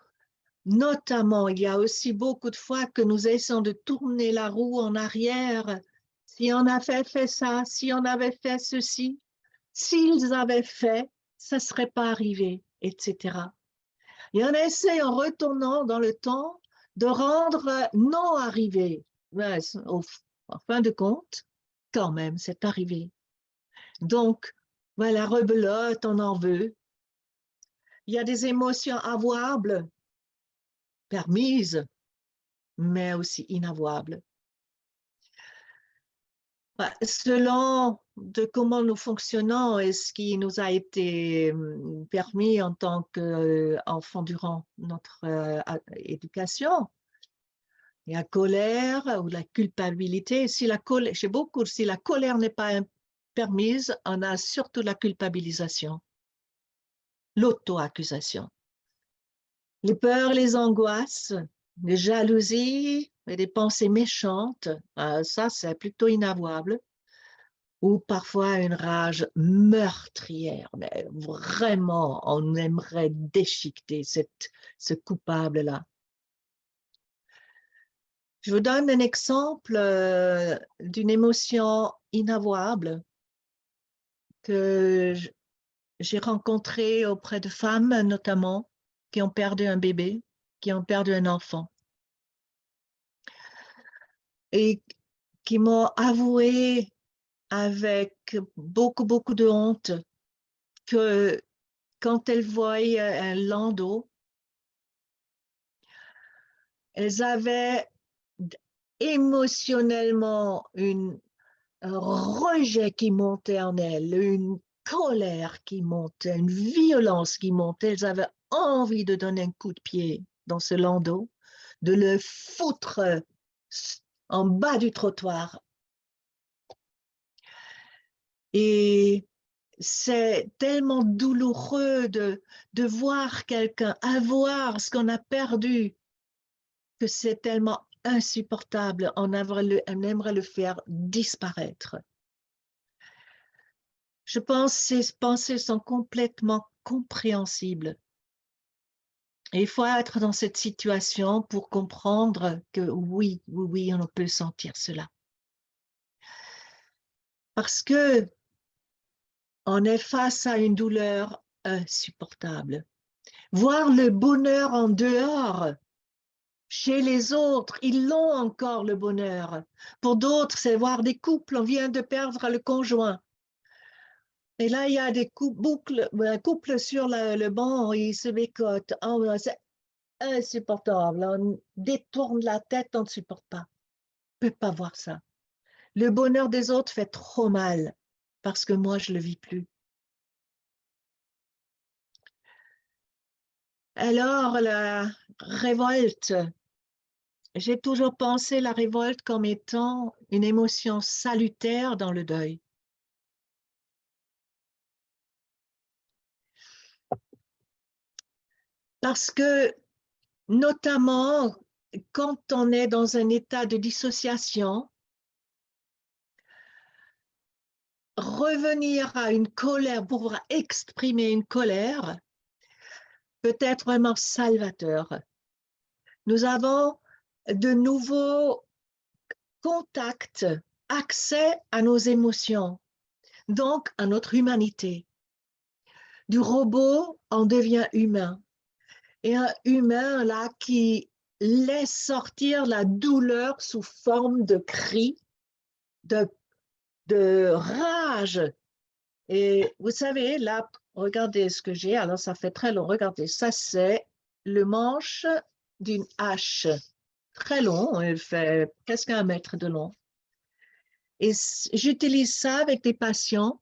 notamment, il y a aussi beaucoup de fois que nous essayons de tourner la roue en arrière. Si on avait fait ça, si on avait fait ceci, s'ils avaient fait, ça ne serait pas arrivé, etc. Et on essaie en retournant dans le temps de rendre non arrivé. Ouais, en fin de compte, quand même, c'est arrivé. Donc, voilà, rebelote, on en veut. Il y a des émotions avouables, permises, mais aussi inavouables. Selon de comment nous fonctionnons et ce qui nous a été permis en tant qu'enfants durant notre éducation, il y a la colère ou la culpabilité. Si la colère, chez beaucoup, si la colère n'est pas permise, on a surtout la culpabilisation, l'auto-accusation. Les peurs, les angoisses, les jalousies et des pensées méchantes, ça c'est plutôt inavouable. Ou parfois une rage meurtrière, mais vraiment, on aimerait déchiqueter ce coupable-là. Je vous donne un exemple d'une émotion inavouable que j'ai rencontrée auprès de femmes, notamment, qui ont perdu un bébé, qui ont perdu un enfant, et qui m'ont avoué avec beaucoup, beaucoup de honte que quand elles voyaient un landau, elles avaient émotionnellement un rejet qui montait en elles, une colère qui montait, une violence qui montait. Elles avaient envie de donner un coup de pied dans ce landau, de le foutre en bas du trottoir. Et c'est tellement douloureux de voir quelqu'un avoir ce qu'on a perdu que c'est tellement insupportable, on aimerait le faire disparaître. Je pense que ces pensées sont complètement compréhensibles. Et il faut être dans cette situation pour comprendre que oui, oui, oui, on peut sentir cela. Parce que on est face à une douleur insupportable. Voir le bonheur en dehors, chez les autres, ils l'ont encore le bonheur. Pour d'autres, c'est voir des couples, on vient de perdre le conjoint. Et là, il y a des couples sur le banc, ils se bécotent. Oh, c'est insupportable. On détourne la tête, on ne supporte pas. On ne peut pas voir ça. Le bonheur des autres fait trop mal parce que moi, je ne le vis plus. Alors, la révolte, j'ai toujours pensé la révolte comme étant une émotion salutaire dans le deuil. Parce que, notamment, quand on est dans un état de dissociation, revenir à une colère, pouvoir exprimer une colère, peut être vraiment salvateur. Nous avons de nouveaux contacts, accès à nos émotions, donc à notre humanité. Du robot, on devient humain. Et un humain, là, qui laisse sortir la douleur sous forme de cris, de rage. Et vous savez, là, regardez ce que j'ai. Alors, ça fait très long. Regardez, ça, c'est le manche d'une hache. Très long, elle fait presque 1 mètre de long. Et j'utilise ça avec des patients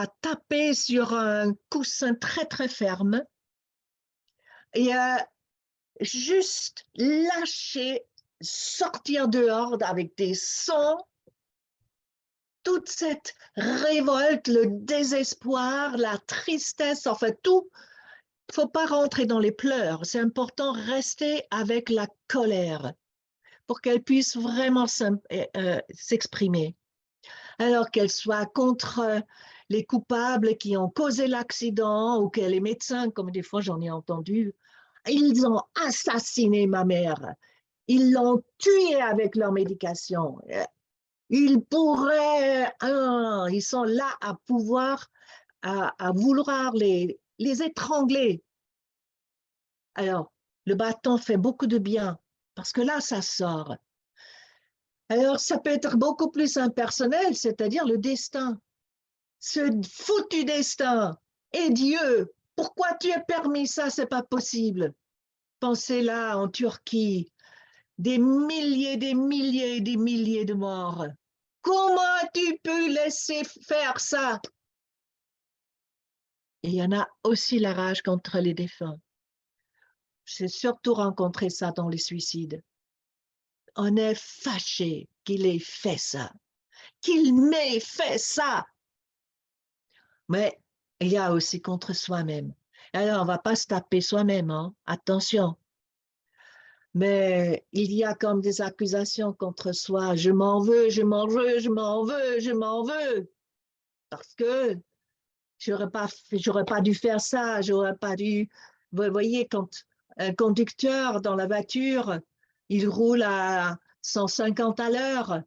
à taper sur un coussin très, très ferme et à juste lâcher, sortir dehors avec des sons, toute cette révolte, le désespoir, la tristesse, enfin tout. Il ne faut pas rentrer dans les pleurs. C'est important de rester avec la colère pour qu'elle puisse vraiment s'exprimer. Alors qu'elle soit contre les coupables qui ont causé l'accident ou que les médecins, comme des fois j'en ai entendu, ils ont assassiné ma mère. Ils l'ont tuée avec leur médication. Ils pourraient, ils sont là à pouvoir, à vouloir les étrangler. Alors, le bâton fait beaucoup de bien parce que là, ça sort. Alors, ça peut être beaucoup plus impersonnel, c'est-à-dire le destin. Ce foutu destin. Et Dieu, pourquoi tu as permis ça? C'est pas possible. Pensez là en Turquie, des milliers, des milliers, des milliers de morts. Comment as-tu pu laisser faire ça? Et il y en a aussi la rage contre les défunts. J'ai surtout rencontré ça dans les suicides. On est fâché qu'il ait fait ça, qu'il m'ait fait ça. Mais il y a aussi contre soi-même. Alors, on ne va pas se taper soi-même, hein? Attention. Mais il y a comme des accusations contre soi. Je m'en veux, je m'en veux, je m'en veux, je m'en veux. Parce que j'aurais pas dû faire ça, j'aurais pas dû. Vous voyez, quand un conducteur dans la voiture, il roule à 150 à l'heure,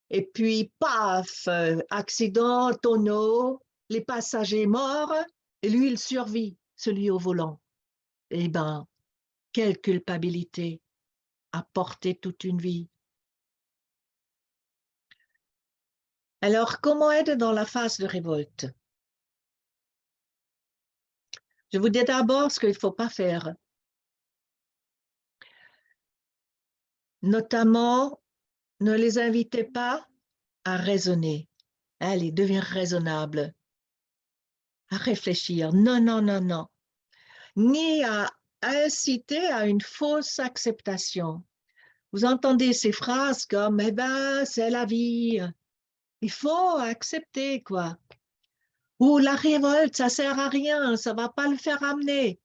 et puis, paf, accident, tonneau, les passagers morts, et lui, il survit, celui au volant. Eh bien, quelle culpabilité à porter toute une vie. Alors, comment être dans la phase de révolte? Je vous dis d'abord ce qu'il ne faut pas faire. Notamment, ne les invitez pas à raisonner. Allez, deviens raisonnable, à réfléchir. Non, non, non, non. Ni à inciter à une fausse acceptation. Vous entendez ces phrases comme « Eh ben, c'est la vie ». Il faut accepter, quoi. Ou la révolte, ça sert à rien, ça va pas le faire amener.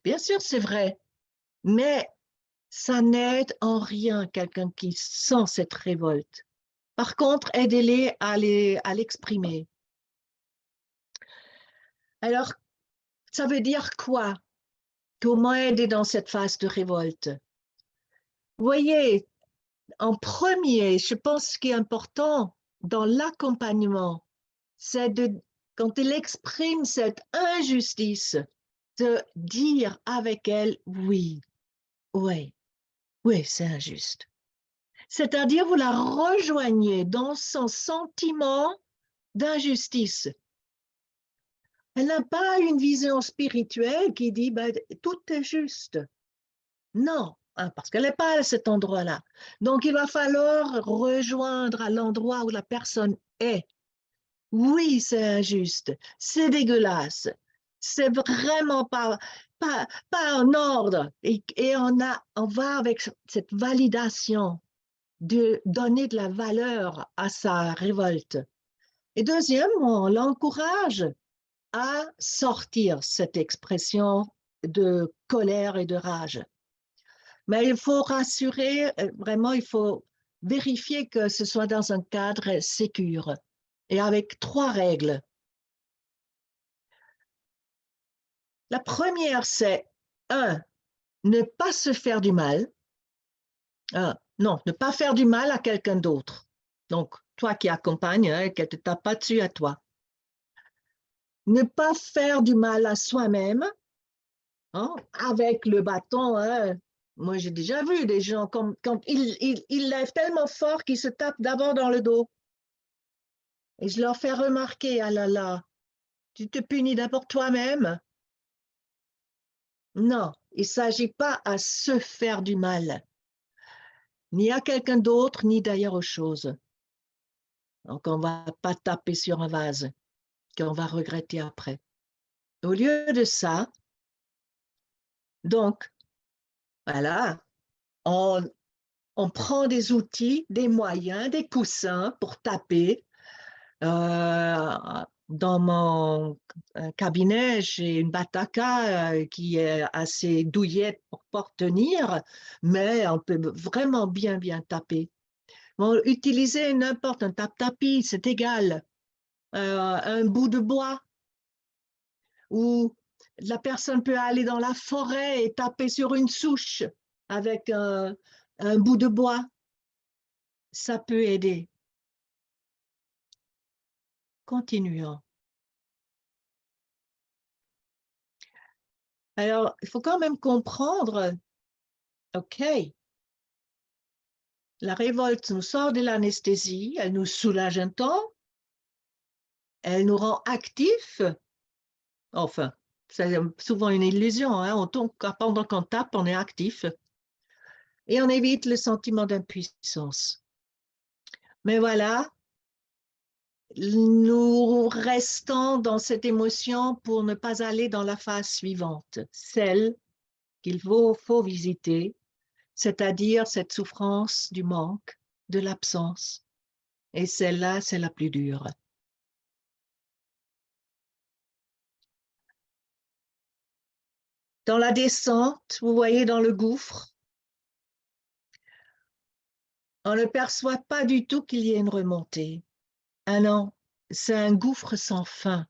Bien sûr, c'est vrai, mais ça n'aide en rien quelqu'un qui sent cette révolte. Par contre, aidez-les à l'exprimer. Alors, ça veut dire quoi? Comment aider dans cette phase de révolte? Vous voyez, en premier, je pense ce qui est important dans l'accompagnement, c'est quand elle exprime cette injustice, de dire avec elle, oui, oui, oui, c'est injuste. C'est-à-dire, vous la rejoignez dans son sentiment d'injustice. Elle n'a pas une vision spirituelle qui dit, ben, tout est juste. Non, hein, parce qu'elle n'est pas à cet endroit-là. Donc, il va falloir rejoindre à l'endroit où la personne est. Oui, c'est injuste, c'est dégueulasse, c'est vraiment pas en ordre. Et on va avec cette validation de donner de la valeur à sa révolte. Et deuxièmement, on l'encourage. à sortir cette expression de colère et de rage. Mais il faut rassurer, vraiment, il faut vérifier que ce soit dans un cadre sécure et avec 3 règles. La première, c'est 1, ne pas se faire du mal. Non, ne pas faire du mal à quelqu'un d'autre. Donc, toi qui accompagnes, hein, qu'elle ne te tape pas dessus à toi. Ne pas faire du mal à soi-même, hein, avec le bâton. Hein. Moi, j'ai déjà vu des gens, quand ils lèvent tellement fort qu'ils se tapent d'abord dans le dos. Et je leur fais remarquer, ah là là, tu te punis d'abord toi-même. Non, il ne s'agit pas à se faire du mal, ni à quelqu'un d'autre, ni d'ailleurs aux choses. Donc, on ne va pas taper sur un vase qu'on va regretter après. Au lieu de ça, donc, voilà, on, on prend des outils, des moyens, des coussins pour taper. Dans mon cabinet, j'ai une bataka qui est assez douillette pour tenir, mais on peut vraiment bien taper. Bon, utiliser n'importe un tape-tapis, c'est égal. Un bout de bois, ou la personne peut aller dans la forêt et taper sur une souche avec un bout de bois. Ça peut aider. Continuons. Alors, il faut quand même comprendre, OK, la révolte nous sort de l'anesthésie, elle nous soulage un temps, elle nous rend actifs. Enfin, c'est souvent une illusion, hein? Pendant qu'on tape, on est actif. Et on évite le sentiment d'impuissance. Mais voilà, nous restons dans cette émotion pour ne pas aller dans la phase suivante, celle qu'il faut visiter, c'est-à-dire cette souffrance du manque, de l'absence. Et celle-là, c'est la plus dure. Dans la descente, vous voyez dans le gouffre, on ne perçoit pas du tout qu'il y ait une remontée. Ah non, c'est un gouffre sans fin.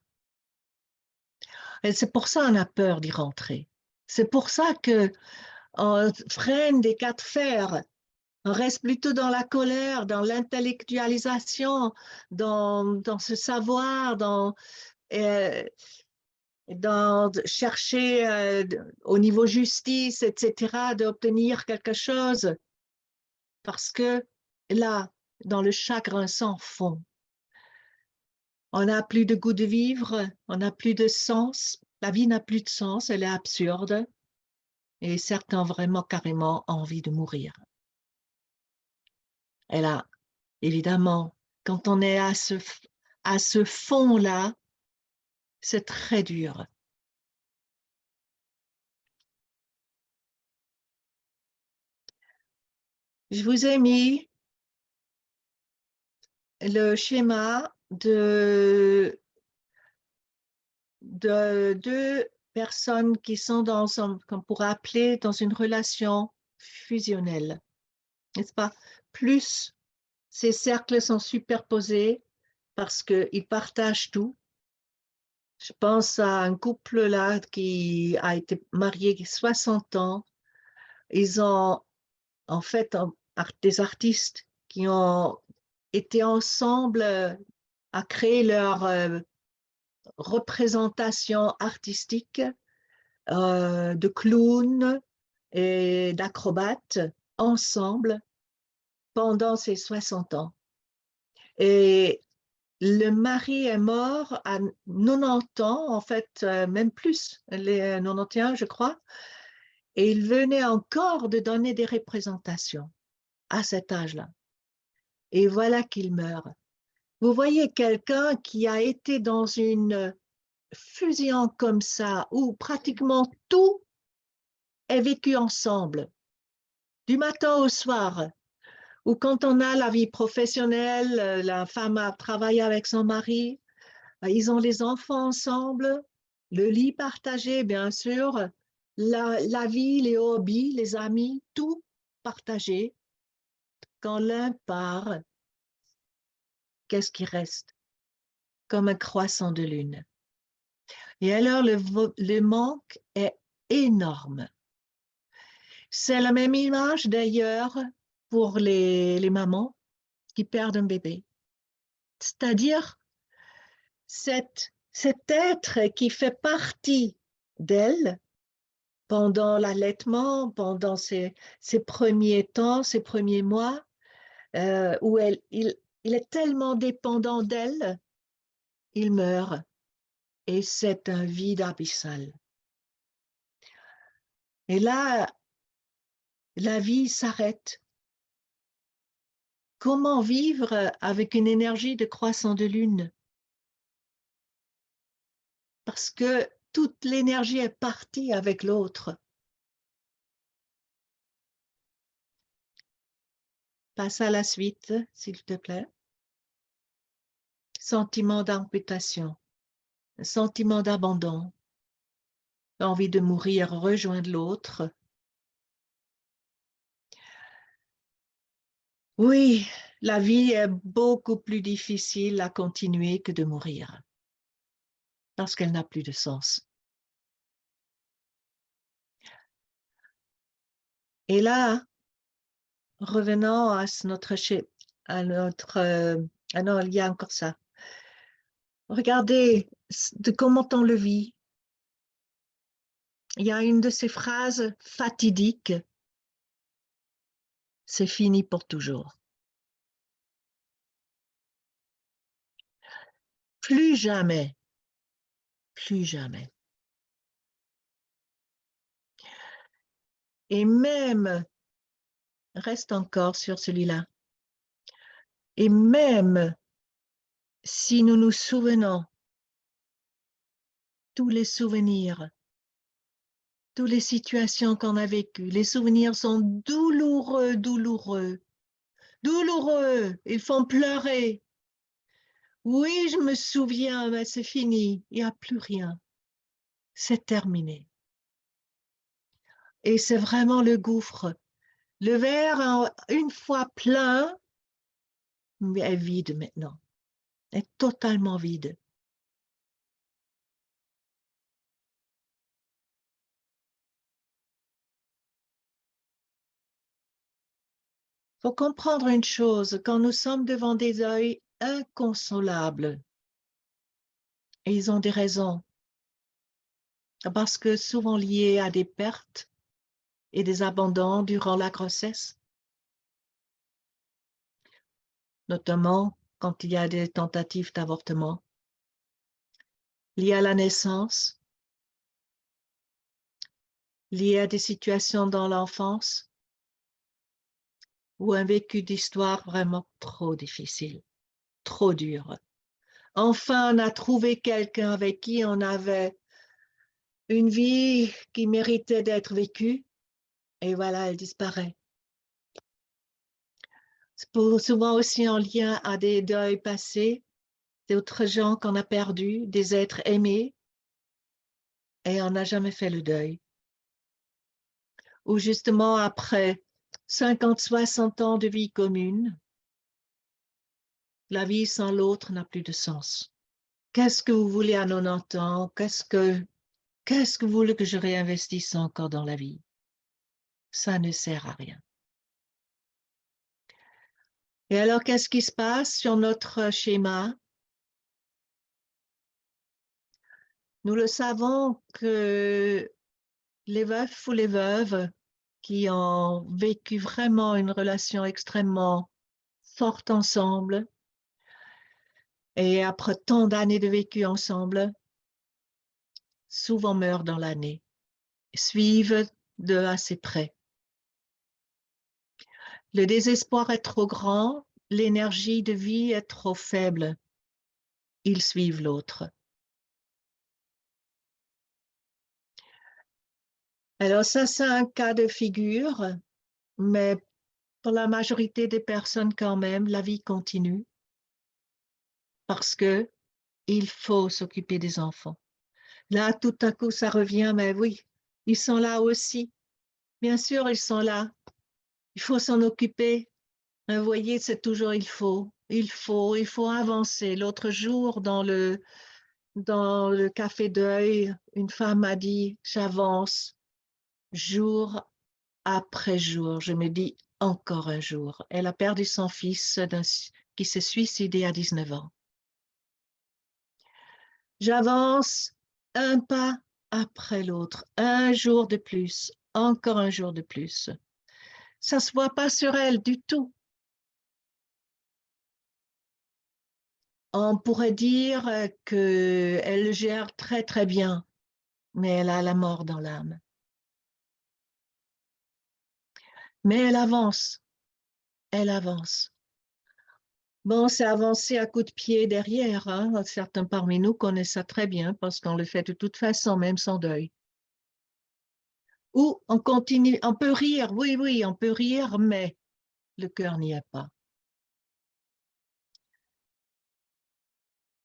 Et c'est pour ça qu'on a peur d'y rentrer. C'est pour ça qu'on freine des cas de fer. On reste plutôt dans la colère, dans l'intellectualisation, dans ce savoir, euh, dans chercher au niveau justice, etc., d'obtenir quelque chose. Parce que là, dans le chagrin sans fond, on n'a plus de goût de vivre, on n'a plus de sens, la vie n'a plus de sens, elle est absurde, et certains ont vraiment carrément envie de mourir. Et là, évidemment, quand on est à ce fond-là, c'est très dur. Je vous ai mis le schéma de deux personnes qui sont qu'on pourrait appeler dans une relation fusionnelle, n'est-ce pas? Plus ces cercles sont superposés parce qu'ils partagent tout. Je pense à un couple là qui a été marié 60 ans. Ils ont en fait des artistes qui ont été ensemble à créer leur représentation artistique de clowns et d'acrobates ensemble pendant ces 60 ans. Et le mari est mort à 90 ans, en fait, même plus, les 91, je crois, et il venait encore de donner des représentations à cet âge-là. Et voilà qu'il meurt. Vous voyez quelqu'un qui a été dans une fusion comme ça, où pratiquement tout est vécu ensemble, du matin au soir, ou quand on a la vie professionnelle, la femme a travaillé avec son mari, Ils ont les enfants ensemble, le lit partagé, bien sûr, la vie, les hobbies, les amis, tout partagé. Quand l'un part, qu'est-ce qui reste? Comme un croissant de lune. Et alors, le manque est énorme. C'est la même image d'ailleurs pour les mamans qui perdent un bébé. C'est-à-dire cet être qui fait partie d'elle pendant l'allaitement, pendant ses premiers temps, ses premiers mois, où il est tellement dépendant d'elle, il meurt et c'est un vide abyssal. Et là, la vie s'arrête. Comment vivre avec une énergie de croissant de lune? Parce que toute l'énergie est partie avec l'autre. Passe à la suite, s'il te plaît. Sentiment d'amputation, sentiment d'abandon, envie de mourir, rejoindre l'autre. Oui, la vie est beaucoup plus difficile à continuer que de mourir, parce qu'elle n'a plus de sens. Et là, revenons à notre... ah non, il y a encore ça. Regardez de comment on le vit. Il y a une de ces phrases fatidiques. C'est fini pour toujours. Plus jamais. Plus jamais. Et même, reste encore sur celui-là, et même si nous nous souvenons, tous les souvenirs, toutes les situations qu'on a vécues, les souvenirs sont douloureux, douloureux, douloureux, ils font pleurer. Oui, je me souviens, mais c'est fini, il n'y a plus rien, c'est terminé. Et c'est vraiment le gouffre. Le verre, une fois plein, est vide maintenant, est totalement vide. Il faut comprendre une chose, quand nous sommes devant des deuils inconsolables, et ils ont des raisons, parce que souvent liés à des pertes et des abandons durant la grossesse, notamment quand il y a des tentatives d'avortement, liées à la naissance, liées à des situations dans l'enfance, ou un vécu d'histoire vraiment trop difficile, trop dur. Enfin, on a trouvé quelqu'un avec qui on avait une vie qui méritait d'être vécue, et voilà, elle disparaît. C'est souvent aussi en lien à des deuils passés, d'autres gens qu'on a perdus, des êtres aimés, et on n'a jamais fait le deuil. Ou justement après 50, 60 ans de vie commune, la vie sans l'autre n'a plus de sens. Qu'est-ce que vous voulez à 90 ans? Qu'est-ce que vous voulez que je réinvestisse encore dans la vie? Ça ne sert à rien. Et alors, qu'est-ce qui se passe sur notre schéma? Nous le savons que les veufs ou les veuves qui ont vécu vraiment une relation extrêmement forte ensemble et après tant d'années de vécu ensemble, souvent meurent dans l'année, suivent de assez près. Le désespoir est trop grand, l'énergie de vie est trop faible. Ils suivent l'autre. Alors ça, c'est un cas de figure, mais pour la majorité des personnes quand même, la vie continue parce que il faut s'occuper des enfants. Là, tout à coup, ça revient, mais oui, ils sont là aussi. Bien sûr, ils sont là. Il faut s'en occuper. Vous voyez, c'est toujours il faut avancer. L'autre jour, dans le café d'œil, une femme m'a dit, j'avance jour après jour. Je me dis, encore un jour. Elle a perdu son fils qui s'est suicidé à 19 ans. J'avance un pas après l'autre, un jour de plus, encore un jour de plus. Ça ne se voit pas sur elle du tout. On pourrait dire qu'elle gère très très bien, mais elle a la mort dans l'âme. Mais elle avance, elle avance. Bon, c'est avancé à coups de pied derrière, hein. Certains parmi nous connaissent ça très bien parce qu'on le fait de toute façon, même sans deuil. Ou on continue, on peut rire, oui, oui, on peut rire, mais le cœur n'y est pas.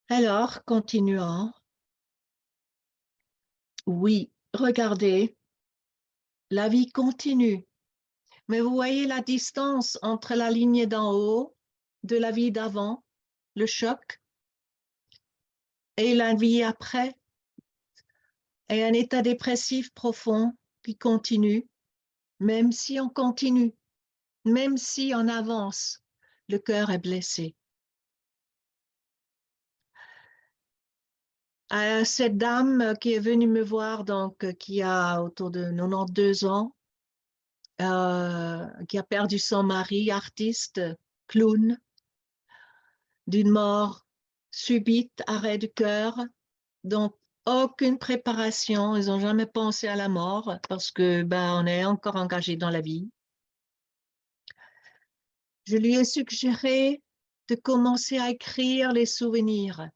Alors, continuons. Oui, regardez, la vie continue. Mais vous voyez la distance entre la ligne d'en haut de la vie d'avant, le choc, et la vie après, et un état dépressif profond qui continue, même si on continue, même si on avance, le cœur est blessé. Cette dame qui est venue me voir, donc qui a autour de 92 ans, qui a perdu son mari, artiste, clown, d'une mort subite, arrêt du cœur, donc aucune préparation, ils n'ont jamais pensé à la mort parce que on est encore engagé dans la vie. Je lui ai suggéré de commencer à écrire les souvenirs,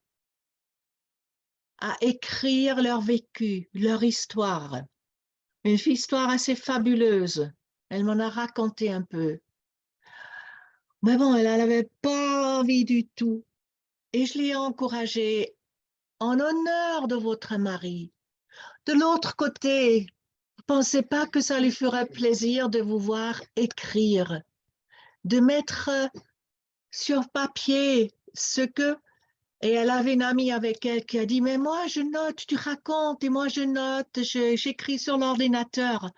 à écrire leur vécu, leur histoire. Une histoire assez fabuleuse. Elle m'en a raconté un peu. Mais bon, elle n'avait pas envie du tout. Et je l'ai encouragée en honneur de votre mari. De l'autre côté, ne pensez pas que ça lui ferait plaisir de vous voir écrire, de mettre sur papier ce que... Et elle avait une amie avec elle qui a dit, mais moi je note, tu racontes, et moi je note, j'écris sur l'ordinateur.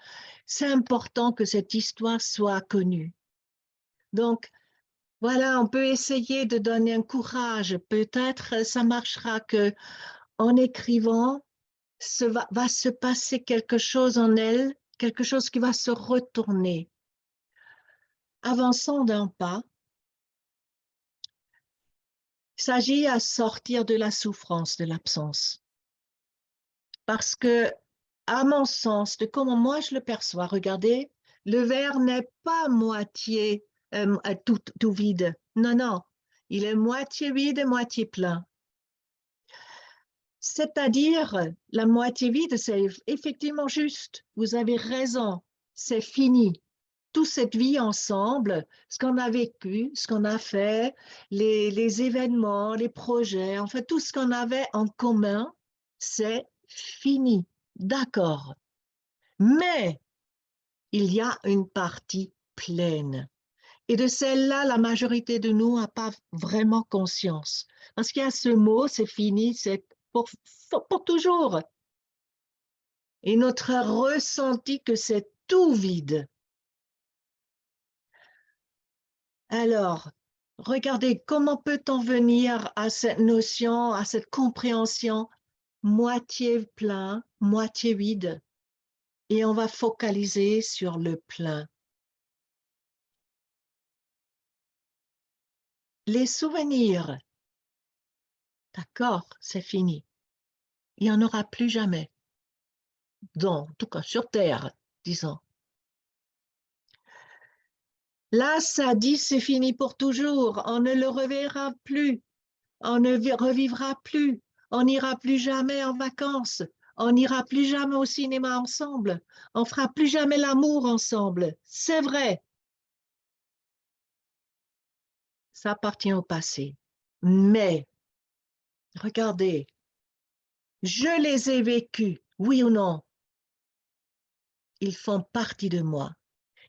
C'est important que cette histoire soit connue. Donc, voilà, on peut essayer de donner un courage. Peut-être ça marchera que en écrivant, va se passer quelque chose en elle, quelque chose qui va se retourner. Avançons d'un pas, il s'agit à sortir de la souffrance de l'absence. Parce que, à mon sens, de comment moi je le perçois, regardez, le verre n'est pas moitié tout vide. Non, non, il est moitié vide et moitié plein. C'est-à-dire, la moitié vide, c'est effectivement juste. Vous avez raison, c'est fini. Toute cette vie ensemble, ce qu'on a vécu, ce qu'on a fait, les événements, les projets, enfin tout ce qu'on avait en commun, c'est fini. D'accord. Mais il y a une partie pleine. Et de celle-là, la majorité de nous n'a pas vraiment conscience. Parce qu'il y a ce mot, c'est fini, c'est pour toujours. Et notre ressenti que c'est tout vide. Alors, regardez, comment peut-on venir à cette notion, à cette compréhension moitié plein, moitié vide, et on va focaliser sur le plein. Les souvenirs, d'accord, c'est fini. Il n'y en aura plus jamais. En tout cas, sur Terre, disons. Là, ça dit c'est fini pour toujours. On ne le reverra plus. On ne revivra plus. On n'ira plus jamais en vacances. On n'ira plus jamais au cinéma ensemble. On fera plus jamais l'amour ensemble. C'est vrai. Ça appartient au passé. Mais regardez, je les ai vécus, oui ou non, ils font partie de moi.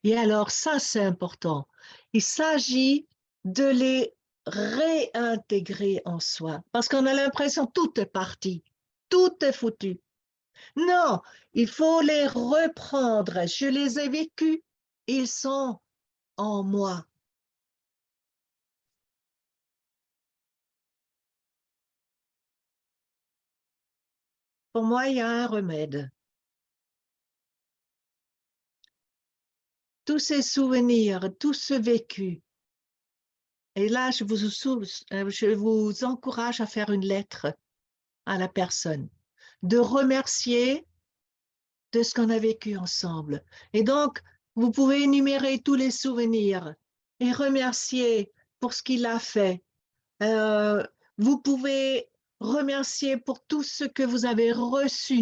Et alors ça, c'est important. Il s'agit de les réintégrer en soi, parce qu'on a l'impression que tout est parti, tout est foutu. Non, il faut les reprendre. Je les ai vécus, ils sont en moi. Pour moi, il y a un remède. Tous ces souvenirs, tout ce vécu. Et là, je vous encourage à faire une lettre à la personne, de remercier de ce qu'on a vécu ensemble. Et donc, vous pouvez énumérer tous les souvenirs et remercier pour ce qu'il a fait. Euh, vous pouvez remercier pour tout ce que vous avez reçu.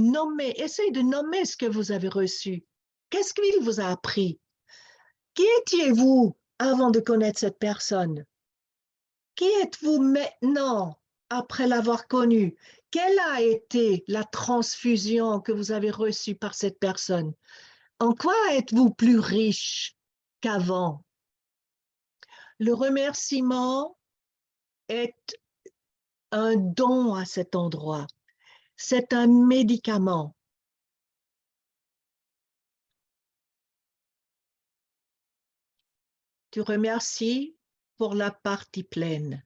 Essayez de nommer ce que vous avez reçu. Qu'est-ce qu'il vous a appris? Qui étiez-vous avant de connaître cette personne? Qui êtes-vous maintenant après l'avoir connu? Quelle a été la transfusion que vous avez reçue par cette personne? En quoi êtes-vous plus riche qu'avant? Le remerciement est un don à cet endroit. C'est un médicament. Tu remercies pour la partie pleine.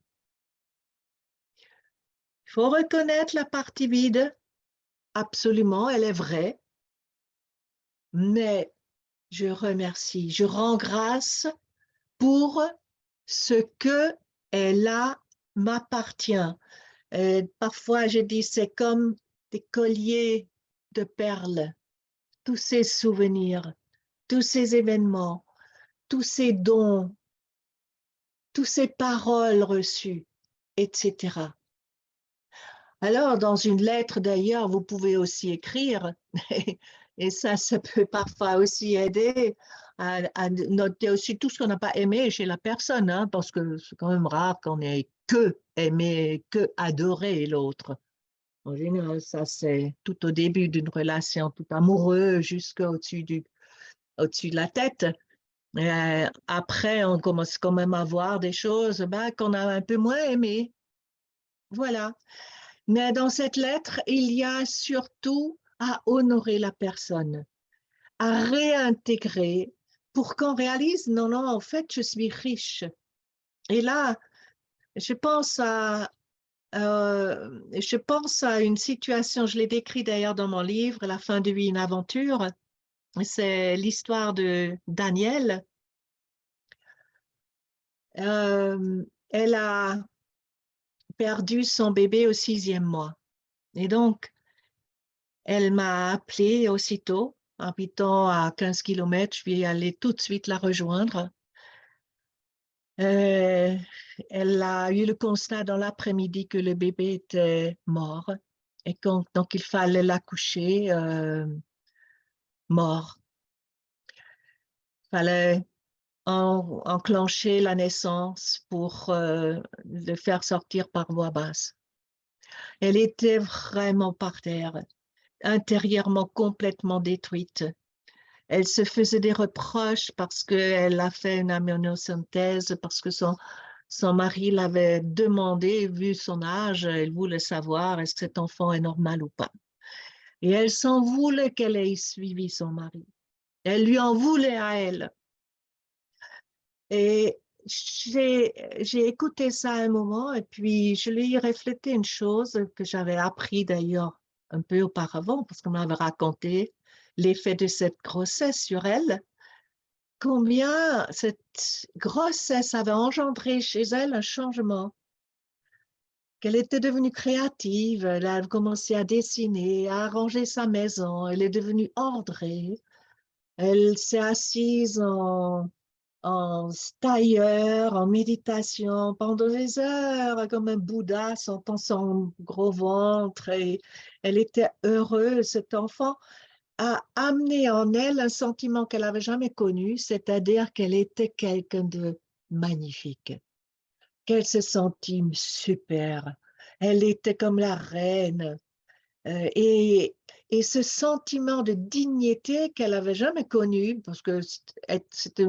Il faut reconnaître la partie vide. Absolument, elle est vraie. Mais je remercie, je rends grâce pour ce que elle a m'appartient. Parfois, je dis, c'est comme des colliers de perles, tous ces souvenirs, tous ces événements, tous ces dons, toutes ces paroles reçues, etc. Alors, dans une lettre, d'ailleurs, vous pouvez aussi écrire, et ça peut parfois aussi aider à noter aussi tout ce qu'on n'a pas aimé chez la personne, hein, parce que c'est quand même rare qu'on ait que aimé, que adoré l'autre. En général, ça, c'est tout au début d'une relation, tout amoureux, au-dessus de la tête. Après, on commence quand même à voir des choses qu'on a un peu moins aimées. Voilà. Mais dans cette lettre, il y a surtout à honorer la personne, à réintégrer pour qu'on réalise, non, non, en fait, je suis riche. Et là, je pense à une situation, je l'ai décrit d'ailleurs dans mon livre, La fin de vie, une aventure. C'est l'histoire de Daniel. Elle a perdu son bébé au 6e mois. Et donc, elle m'a appelé aussitôt, habitant à 15 kilomètres, je vais aller tout de suite la rejoindre. Euh, Elle a eu le constat dans l'après-midi que le bébé était mort et donc il fallait l'accoucher mort. Il fallait enclencher la naissance pour le faire sortir par voie basse. Elle était vraiment par terre, intérieurement complètement détruite. Elle se faisait des reproches parce qu'elle a fait une amniosynthèse, parce que son mari l'avait demandé, vu son âge, elle voulait savoir est-ce que cet enfant est normal ou pas. Et elle s'en voulait qu'elle ait suivi son mari. Elle lui en voulait à elle. Et j'ai écouté ça un moment et puis je lui ai reflété une chose que j'avais appris d'ailleurs un peu auparavant parce qu'on m'avait raconté l'effet de cette grossesse sur elle, combien cette grossesse avait engendré chez elle un changement, qu'elle était devenue créative, elle a commencé à dessiner, à arranger sa maison, elle est devenue ordrée, elle s'est assise en tailleur, en méditation pendant des heures, comme un Bouddha, sentant son gros ventre. Et elle était heureuse. Cet enfant a amené en elle un sentiment qu'elle n'avait jamais connu, c'est-à-dire qu'elle était quelqu'un de magnifique, qu'elle se sentit super. Elle était comme la reine. Euh, et, et ce sentiment de dignité qu'elle n'avait jamais connu, parce que c'était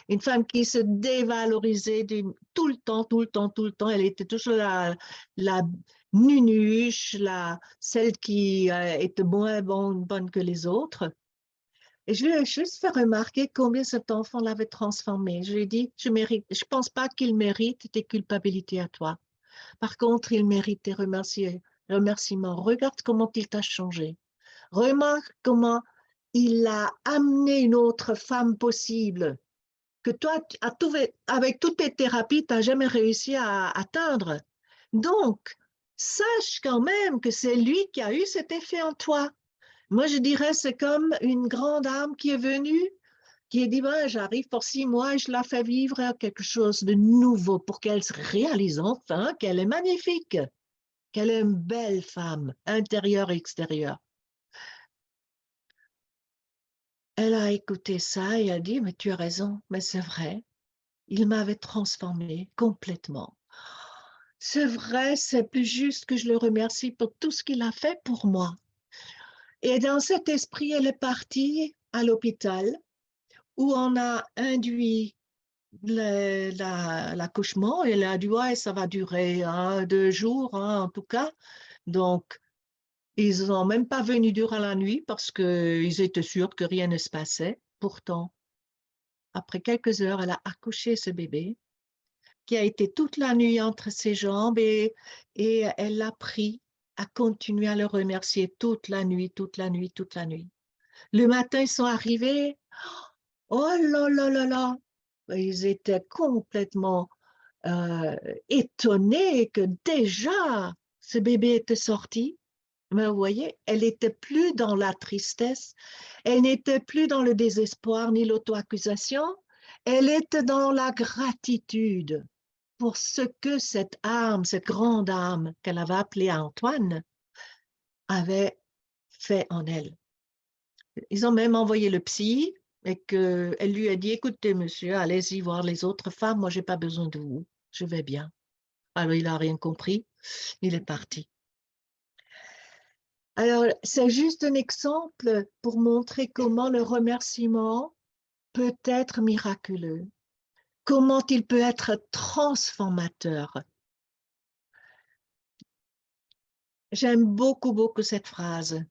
une femme qui se dévalorisait tout le temps, tout le temps, tout le temps. Elle était toujours la nunuche, celle qui était moins bonne que les autres. Et je lui ai juste fait remarquer combien cet enfant l'avait transformée. Je lui ai dit, je pense pas qu'il mérite tes culpabilités à toi. Par contre, il mérite tes remerciements. Regarde comment il t'a changé. Remarque comment il a amené une autre femme possible que toi, avec toutes tes thérapies, tu n'as jamais réussi à atteindre. Donc, sache quand même que c'est lui qui a eu cet effet en toi. Moi, je dirais, c'est comme une grande âme qui est venue, qui a dit, ben, j'arrive pour 6 mois et je la fais vivre quelque chose de nouveau pour qu'elle se réalise enfin qu'elle est magnifique, qu'elle est une belle femme, intérieure et extérieure. Elle a écouté ça et a dit, mais tu as raison, mais c'est vrai, il m'avait transformée complètement. C'est vrai, c'est plus juste que je le remercie pour tout ce qu'il a fait pour moi. Et dans cet esprit, elle est partie à l'hôpital où on a induit l'accouchement et elle a dit, ouais, ça va durer 2 jours, en tout cas. Donc, ils n'ont même pas venu durant la nuit parce qu'ils étaient sûrs que rien ne se passait. Pourtant, après quelques heures, elle a accouché ce bébé qui a été toute la nuit entre ses jambes et elle l'a pris à continuer à le remercier toute la nuit, toute la nuit, toute la nuit. Le matin, ils sont arrivés. Oh là là là là! Ils étaient complètement euh, étonnés que déjà ce bébé était sorti. Mais vous voyez, elle n'était plus dans la tristesse, elle n'était plus dans le désespoir ni l'auto-accusation, elle était dans la gratitude pour ce que cette âme, cette grande âme qu'elle avait appelée Antoine, avait fait en elle. Ils ont même envoyé le psy et qu'elle lui a dit, écoutez, monsieur, allez-y voir les autres femmes, moi, j'ai pas besoin de vous, je vais bien. Alors, il n'a rien compris, il est parti. Alors, c'est juste un exemple pour montrer comment le remerciement peut être miraculeux, comment il peut être transformateur. J'aime beaucoup, beaucoup cette phrase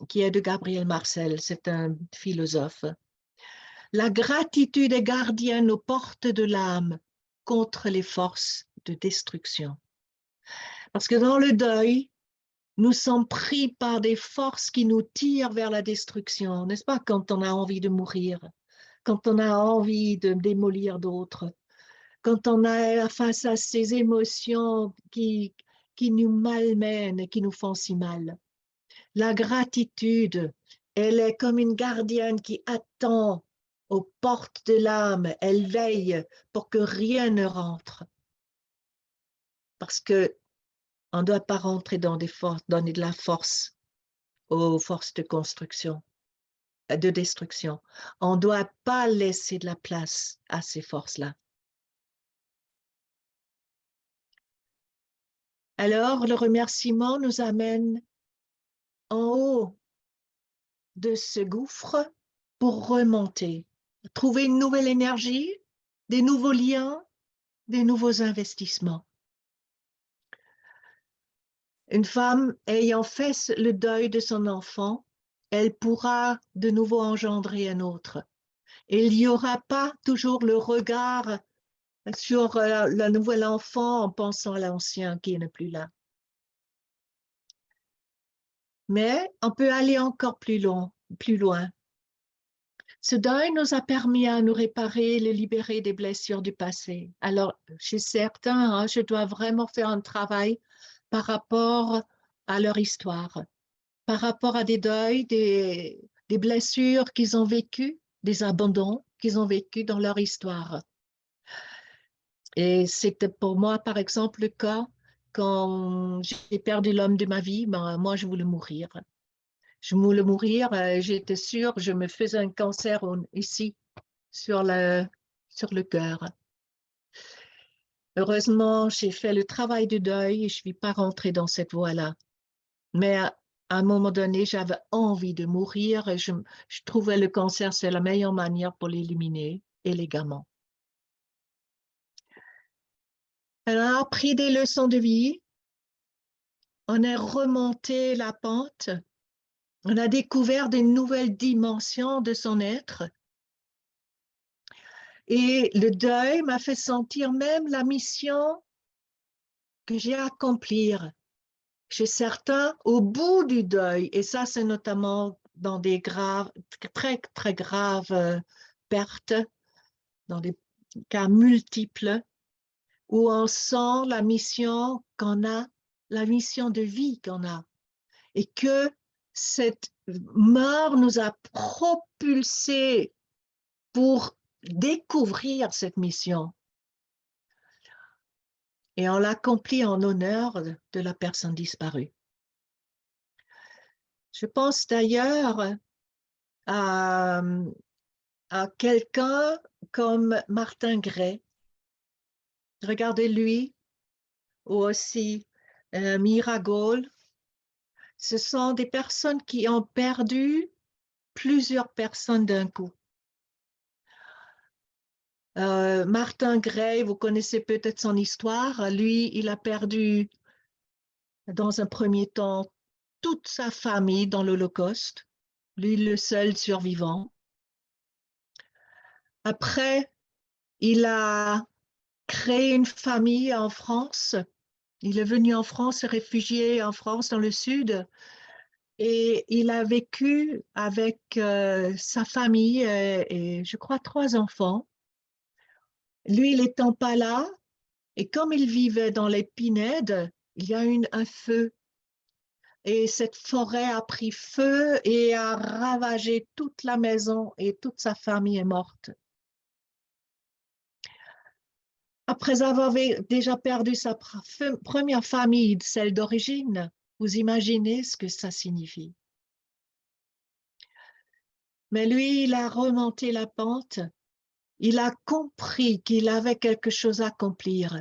qui est de Gabriel Marcel, c'est un philosophe. La gratitude est gardienne aux portes de l'âme contre les forces de destruction. Parce que dans le deuil, nous sommes pris par des forces qui nous tirent vers la destruction, n'est-ce pas, quand on a envie de mourir, quand on a envie de démolir d'autres, quand on a face à ces émotions qui nous malmènent et qui nous font si mal. La gratitude, elle est comme une gardienne qui attend aux portes de l'âme, elle veille pour que rien ne rentre. Parce que on ne doit pas rentrer dans donner de la force aux forces de construction, de destruction. On ne doit pas laisser de la place à ces forces-là. Alors, le remerciement nous amène en haut de ce gouffre pour remonter, trouver une nouvelle énergie, des nouveaux liens, des nouveaux investissements. Une femme ayant fait le deuil de son enfant, elle pourra de nouveau engendrer un autre. Et il n'y aura pas toujours le regard sur le nouvel enfant en pensant à l'ancien qui n'est plus là. Mais on peut aller encore plus loin. Ce deuil nous a permis à nous réparer, le libérer des blessures du passé. Alors, chez certains, je dois vraiment faire un travail par rapport à leur histoire, par rapport à des deuils, des blessures qu'ils ont vécues, des abandons qu'ils ont vécus dans leur histoire. Et c'était pour moi, par exemple, le cas quand j'ai perdu l'homme de ma vie, ben, moi, je voulais mourir. Je voulais mourir, j'étais sûre, je me faisais un cancer ici, sur le cœur. Heureusement, j'ai fait le travail de deuil et je ne suis pas rentrée dans cette voie-là. Mais à un moment donné, j'avais envie de mourir et je trouvais le cancer, c'est la meilleure manière pour l'éliminer élégamment. On a appris des leçons de vie, on a remonté la pente, on a découvert de nouvelles dimensions de son être. Et le deuil m'a fait sentir même la mission que j'ai à accomplir chez certains au bout du deuil. Et ça, c'est notamment dans des graves, très, très graves pertes, dans des cas multiples, où on sent la mission qu'on a, la mission de vie qu'on a. Et que cette mort nous a propulsés pour découvrir cette mission. Et on l'accomplit en honneur de la personne disparue. Je pense d'ailleurs à quelqu'un comme Martin Gray. Regardez-lui, ou aussi Miragol. Ce sont des personnes qui ont perdu plusieurs personnes d'un coup. Martin Gray, vous connaissez peut-être son histoire. Lui, il a perdu dans un premier temps toute sa famille dans l'Holocauste. Lui, le seul survivant. Après, il a créé une famille en France. Il est venu en France, réfugié en France, dans le sud, et il a vécu avec sa famille et je crois 3 enfants. Lui, il n'étant pas là, et comme il vivait dans les Pinèdes, il y a eu un feu. Et cette forêt a pris feu et a ravagé toute la maison et toute sa famille est morte. Après avoir déjà perdu sa première famille, celle d'origine, vous imaginez ce que ça signifie. Mais lui, il a remonté la pente, il a compris qu'il avait quelque chose à accomplir.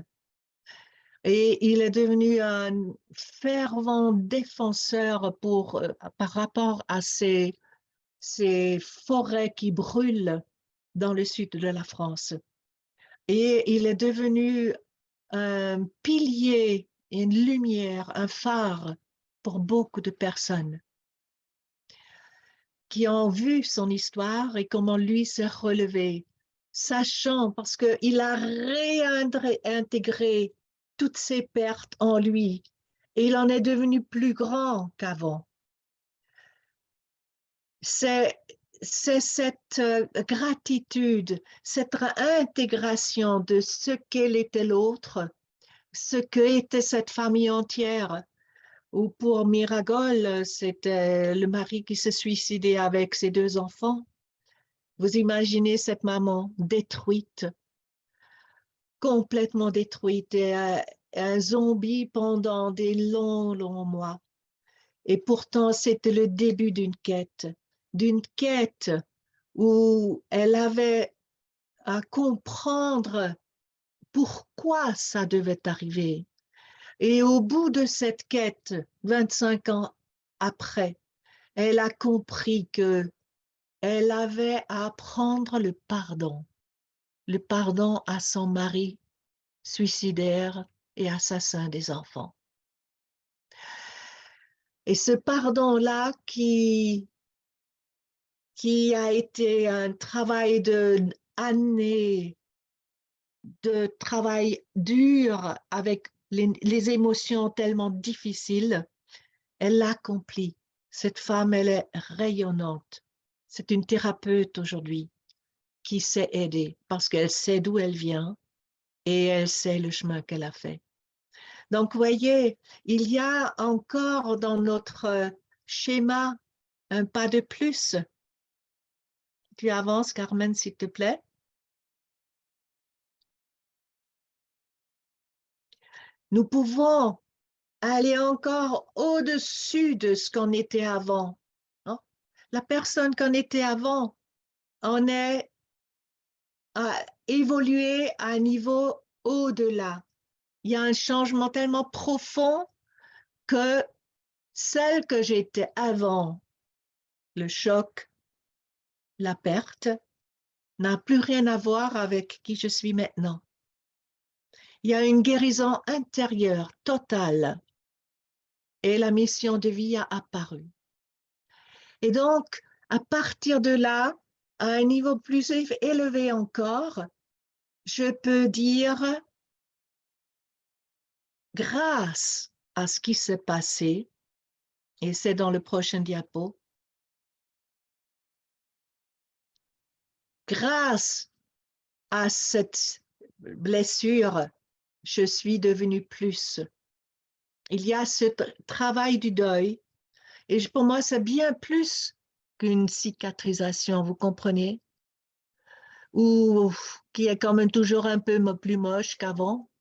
Et il est devenu un fervent défenseur par rapport à ces forêts qui brûlent dans le sud de la France. Et il est devenu un pilier, une lumière, un phare pour beaucoup de personnes qui ont vu son histoire et comment lui s'est relevé, sachant, parce qu'il a réintégré toutes ses pertes en lui et il en est devenu plus grand qu'avant. C'est cette gratitude, cette intégration de ce qu'était l'autre, ce qu'était cette famille entière. Ou pour Miragol, c'était le mari qui s'est suicidé avec ses 2 enfants. Vous imaginez cette maman détruite, complètement détruite, et un zombie pendant des longs, longs mois. Et pourtant, c'était le début d'une quête où elle avait à comprendre pourquoi ça devait arriver. Et au bout de cette quête, 25 ans après, elle a compris que elle avait à apprendre le pardon à son mari suicidaire et assassin des enfants. Et ce pardon-là qui a été un travail d'années, de travail dur avec les émotions tellement difficiles, elle l'accomplit. Cette femme, elle est rayonnante. C'est une thérapeute aujourd'hui qui sait aider parce qu'elle sait d'où elle vient et elle sait le chemin qu'elle a fait. Donc, vous voyez, il y a encore dans notre schéma un pas de plus. Tu avances, Carmen, s'il te plaît. Nous pouvons aller encore au-dessus de ce qu'on était avant. Hein? La personne qu'on était avant, on est à évoluer à un niveau au-delà. il y a un changement tellement profond que celle que j'étais avant le choc, la perte, n'a plus rien à voir avec qui je suis maintenant. Il y a une guérison intérieure totale et la mission de vie a apparu. Et donc, à partir de là, à un niveau plus élevé encore, je peux dire, grâce à ce qui s'est passé, et c'est dans le prochain diapo, grâce à cette blessure, je suis devenue plus. Il y a ce travail du deuil, et pour moi, c'est bien plus qu'une cicatrisation, vous comprenez? Ou qui est quand même toujours un peu plus moche qu'avant.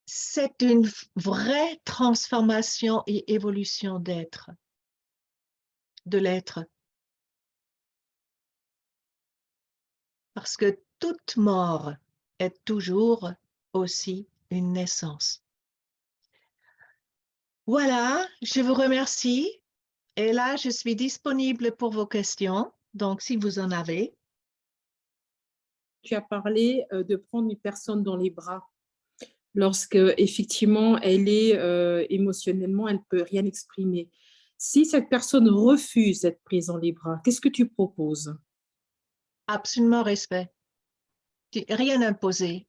C'est une vraie transformation et évolution d'être, de l'être. Parce que toute mort est toujours aussi une naissance. Voilà, je vous remercie. Et là, je suis disponible pour vos questions. Donc, si vous en avez. Tu as parlé de prendre une personne dans les bras. Lorsque, effectivement, elle est émotionnellement, elle ne peut rien exprimer. Si cette personne refuse d'être prise dans les bras, qu'est-ce que tu proposes? Absolument respect. Rien imposé.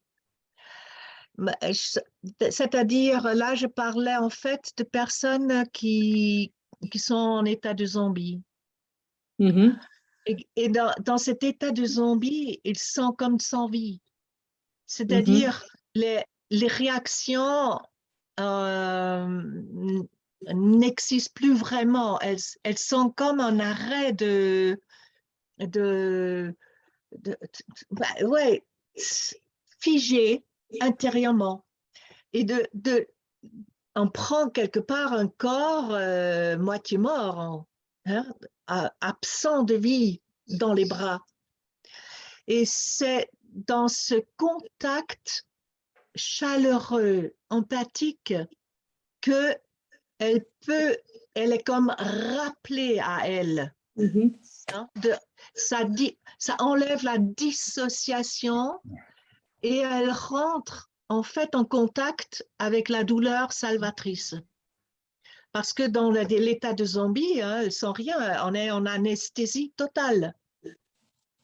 C'est-à-dire, là, je parlais en fait de personnes qui sont en état de zombie. Mhm. Et dans cet état de zombie, ils sont comme sans vie. Mhm. C'est-à-dire, les réactions n'existent plus vraiment. Elles sont comme un arrêt de ouais, figé intérieurement. Et on prend quelque part un corps moitié mort, hein, absent de vie dans les bras. Et c'est dans ce contact chaleureux, empathique, que elle est comme rappelée à elle. Mhm. Hein, ça enlève la dissociation et elle rentre en fait en contact avec la douleur salvatrice. Parce que dans l'état de zombie, hein, elles sont rien, on est en anesthésie totale,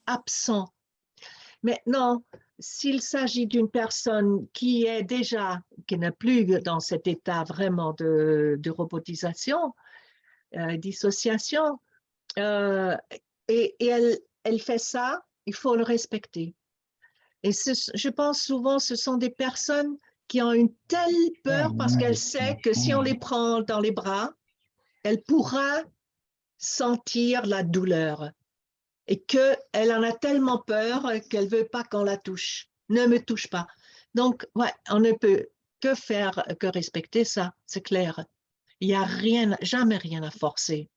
absent. Maintenant, s'il s'agit d'une personne qui est déjà, qui n'est plus dans cet état vraiment de robotisation, dissociation, et elle fait ça, il faut le respecter. Et je pense souvent, ce sont des personnes qui ont une telle peur parce qu'elle sait que si on les prend dans les bras, elle pourra sentir la douleur et qu'elle en a tellement peur qu'elle ne veut pas qu'on la touche. Ne me touche pas. Donc, ouais, on ne peut que faire, que respecter ça, c'est clair. Il n'y a rien, jamais rien à forcer.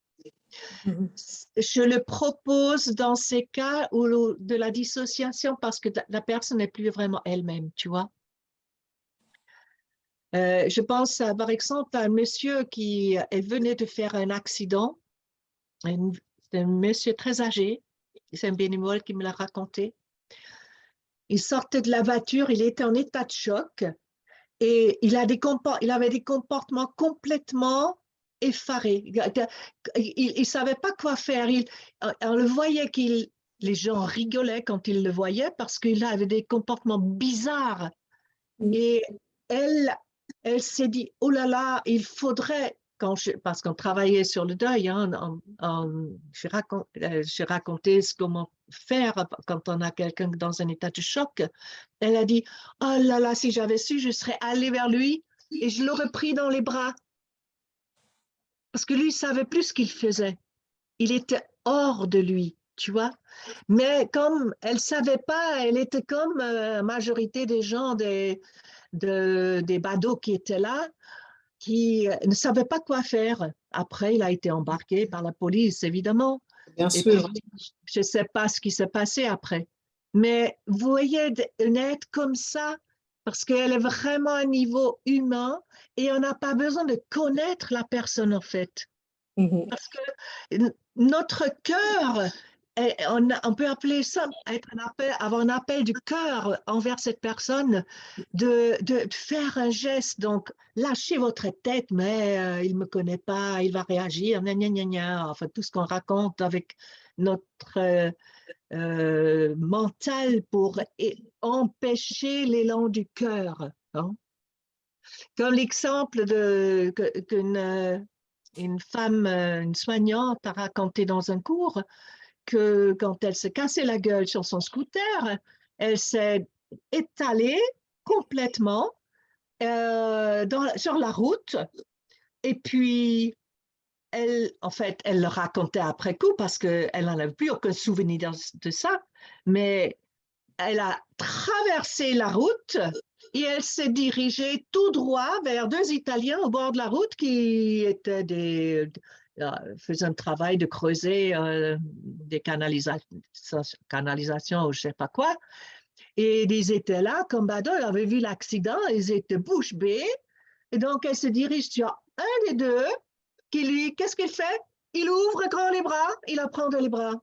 Mhm. Je le propose dans ces cas où de la dissociation parce que la personne n'est plus vraiment elle-même, tu vois. Je pense par exemple à un monsieur qui venait de faire un accident, un monsieur très âgé, c'est un bénévole qui me l'a raconté. Il sortait de la voiture, il était en état de choc et il avait des comportements complètement effarés. Il ne savait pas quoi faire. On le voyait les gens rigolaient quand ils le voyaient parce qu'il avait des comportements bizarres. Et elle, elle s'est dit, oh là là, il faudrait, parce qu'on travaillait sur le deuil, hein, j'ai raconté comment faire quand on a quelqu'un dans un état de choc. Elle a dit, oh là là, si j'avais su, je serais allée vers lui et je l'aurais pris dans les bras. Parce que lui, il savait plus ce qu'il faisait. Il était hors de lui, tu vois. Mais comme elle savait pas, elle était comme la majorité des gens des badauds qui étaient là, qui ne savaient pas quoi faire. Après, il a été embarqué par la police, évidemment. Bien Et sûr. puis, je ne sais pas ce qui s'est passé après. Mais vous voyez, une aide comme ça, parce qu'elle est vraiment à un niveau humain et on n'a pas besoin de connaître la personne en fait. Parce que notre cœur, on peut appeler ça avoir un appel du cœur envers cette personne, de faire un geste. Donc, lâchez votre tête, mais il ne me connaît pas, il va réagir, gna, gna, gna, gna. Enfin, tout ce qu'on raconte avec notre mental pour empêcher l'élan du cœur. Hein. Comme l'exemple qu'une une femme, une soignante a raconté dans un cours que quand elle se cassait la gueule sur son scooter, elle s'est étalée complètement sur la route et puis en fait, elle le racontait après coup parce qu'elle n'en avait plus aucun souvenir de ça, mais elle a traversé la route et elle s'est dirigée tout droit vers deux Italiens au bord de la route qui étaient faisaient un travail de creuser des canalisations ou je ne sais pas quoi. Et ils étaient là, comme Bado, ils avaient vu l'accident, ils étaient bouche bée. Et donc, elle se dirige sur un des deux qu'est-ce qu'il fait? Il ouvre grand les bras, il la prend dans les bras.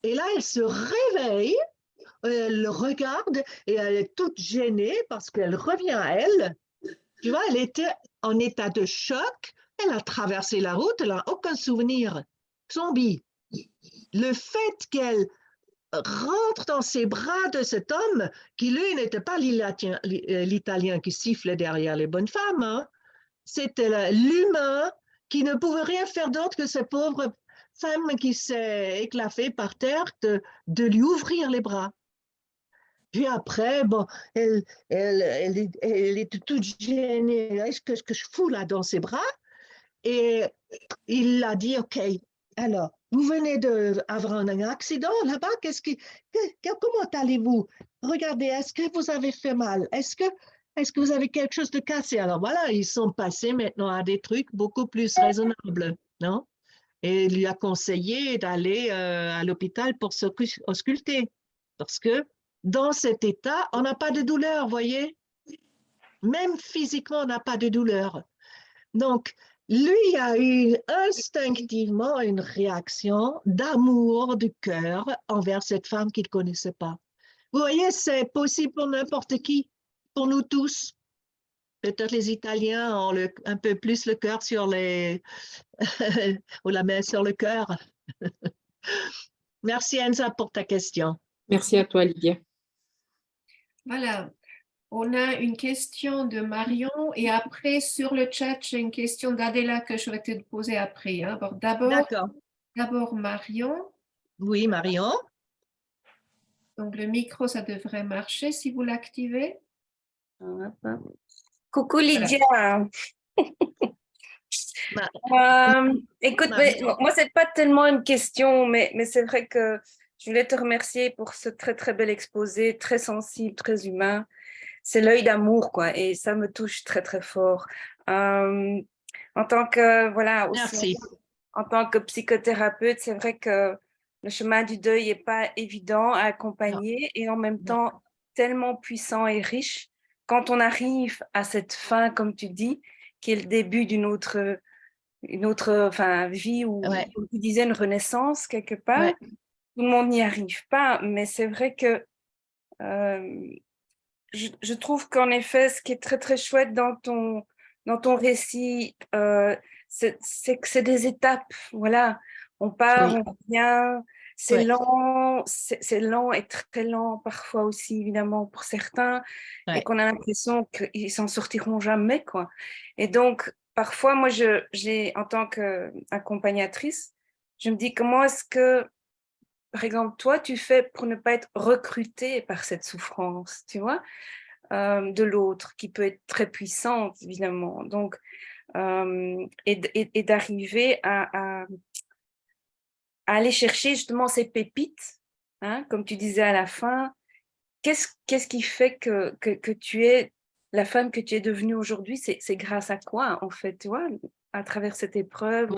Et là, elle se réveille, elle le regarde et elle est toute gênée parce qu'elle revient à elle. Tu vois, elle était en état de choc, elle a traversé la route, elle n'a aucun souvenir. Zombie. Le fait qu'elle rentre dans ses bras de cet homme, qui lui n'était pas l'Italien qui sifflait derrière les bonnes femmes, hein. C'était l'humain qui ne pouvait rien faire d'autre que cette pauvre femme qui s'est éclafée par terre de lui ouvrir les bras. Puis après, bon, elle était toute gênée. Qu'est-ce que je fous là dans ses bras? Et il a dit, OK, alors, vous venez d'avoir un accident là-bas, comment allez-vous? Regardez, est-ce que vous avez fait mal? Est-ce que vous avez quelque chose de cassé? Alors voilà, ils sont passés maintenant à des trucs beaucoup plus raisonnables, non? Et il lui a conseillé d'aller à l'hôpital pour s'ausculter. Parce que dans cet état, on n'a pas de douleur, voyez? Même physiquement, on n'a pas de douleur. Donc, lui a eu instinctivement une réaction d'amour du cœur envers cette femme qu'il ne connaissait pas. Vous voyez, c'est possible pour n'importe qui, pour nous tous. Peut-être les Italiens ont un peu plus le cœur sur les... ou la main sur le cœur. Merci Enza pour ta question. Merci à toi, Lydia. Voilà. On a une question de Marion et après sur le chat, j'ai une question d'Adela que je vais te poser après. Hein. D'abord Marion. Oui, Marion. Donc le micro, ça devrait marcher si vous l'activez. Coucou Lydia. Écoute, moi, c'est pas tellement une question, mais c'est vrai que je voulais te remercier pour ce très, très bel exposé, très sensible, très humain. C'est l'œil d'amour, quoi, et ça me touche très, très fort. En tant que, voilà, aussi, en tant que psychothérapeute, c'est vrai que le chemin du deuil n'est pas évident à accompagner et en même temps tellement puissant et riche quand on arrive à cette fin, comme tu dis, qui est le début d'une autre vie ou, comme tu disais, une renaissance quelque part. Tout le monde n'y arrive pas, mais c'est vrai que je trouve qu'en effet, ce qui est très, très chouette dans ton récit, c'est que c'est des étapes. Voilà, on part, on revient, c'est lent, c'est lent et très lent parfois aussi, évidemment, pour certains, et qu'on a l'impression qu'ils s'en sortiront jamais, quoi. Et donc, parfois, moi, en tant qu'accompagnatrice, je me dis comment est-ce que, par exemple, toi, tu fais pour ne pas être recrutée par cette souffrance, tu vois, de l'autre, qui peut être très puissante, évidemment. Donc, et d'arriver à aller chercher justement ces pépites, hein, comme tu disais à la fin. Qu'est-ce qui fait que tu es la femme que tu es devenue aujourd'hui? C'est grâce à quoi, en fait, tu vois, à travers cette épreuve?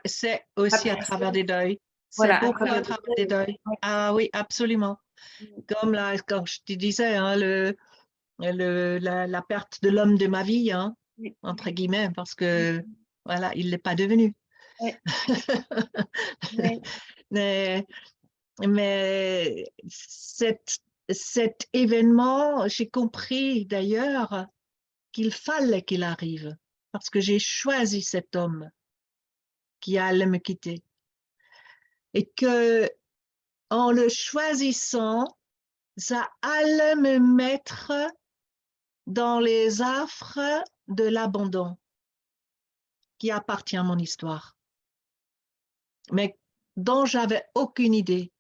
C'est aussi à travers des deuils. Voilà, c'est beaucoup à travers des deuils. Ah oui, absolument. Comme là, quand je te disais, hein, la perte de l'homme de ma vie, hein, entre guillemets, parce que voilà, il ne l'est pas devenu. Ouais. Ouais. Mais cet événement, j'ai compris d'ailleurs qu'il fallait qu'il arrive, parce que j'ai choisi cet homme qui allait me quitter. Et que en le choisissant, ça allait me mettre dans les affres de l'abandon qui appartient à mon histoire, mais dont j'avais aucune idée.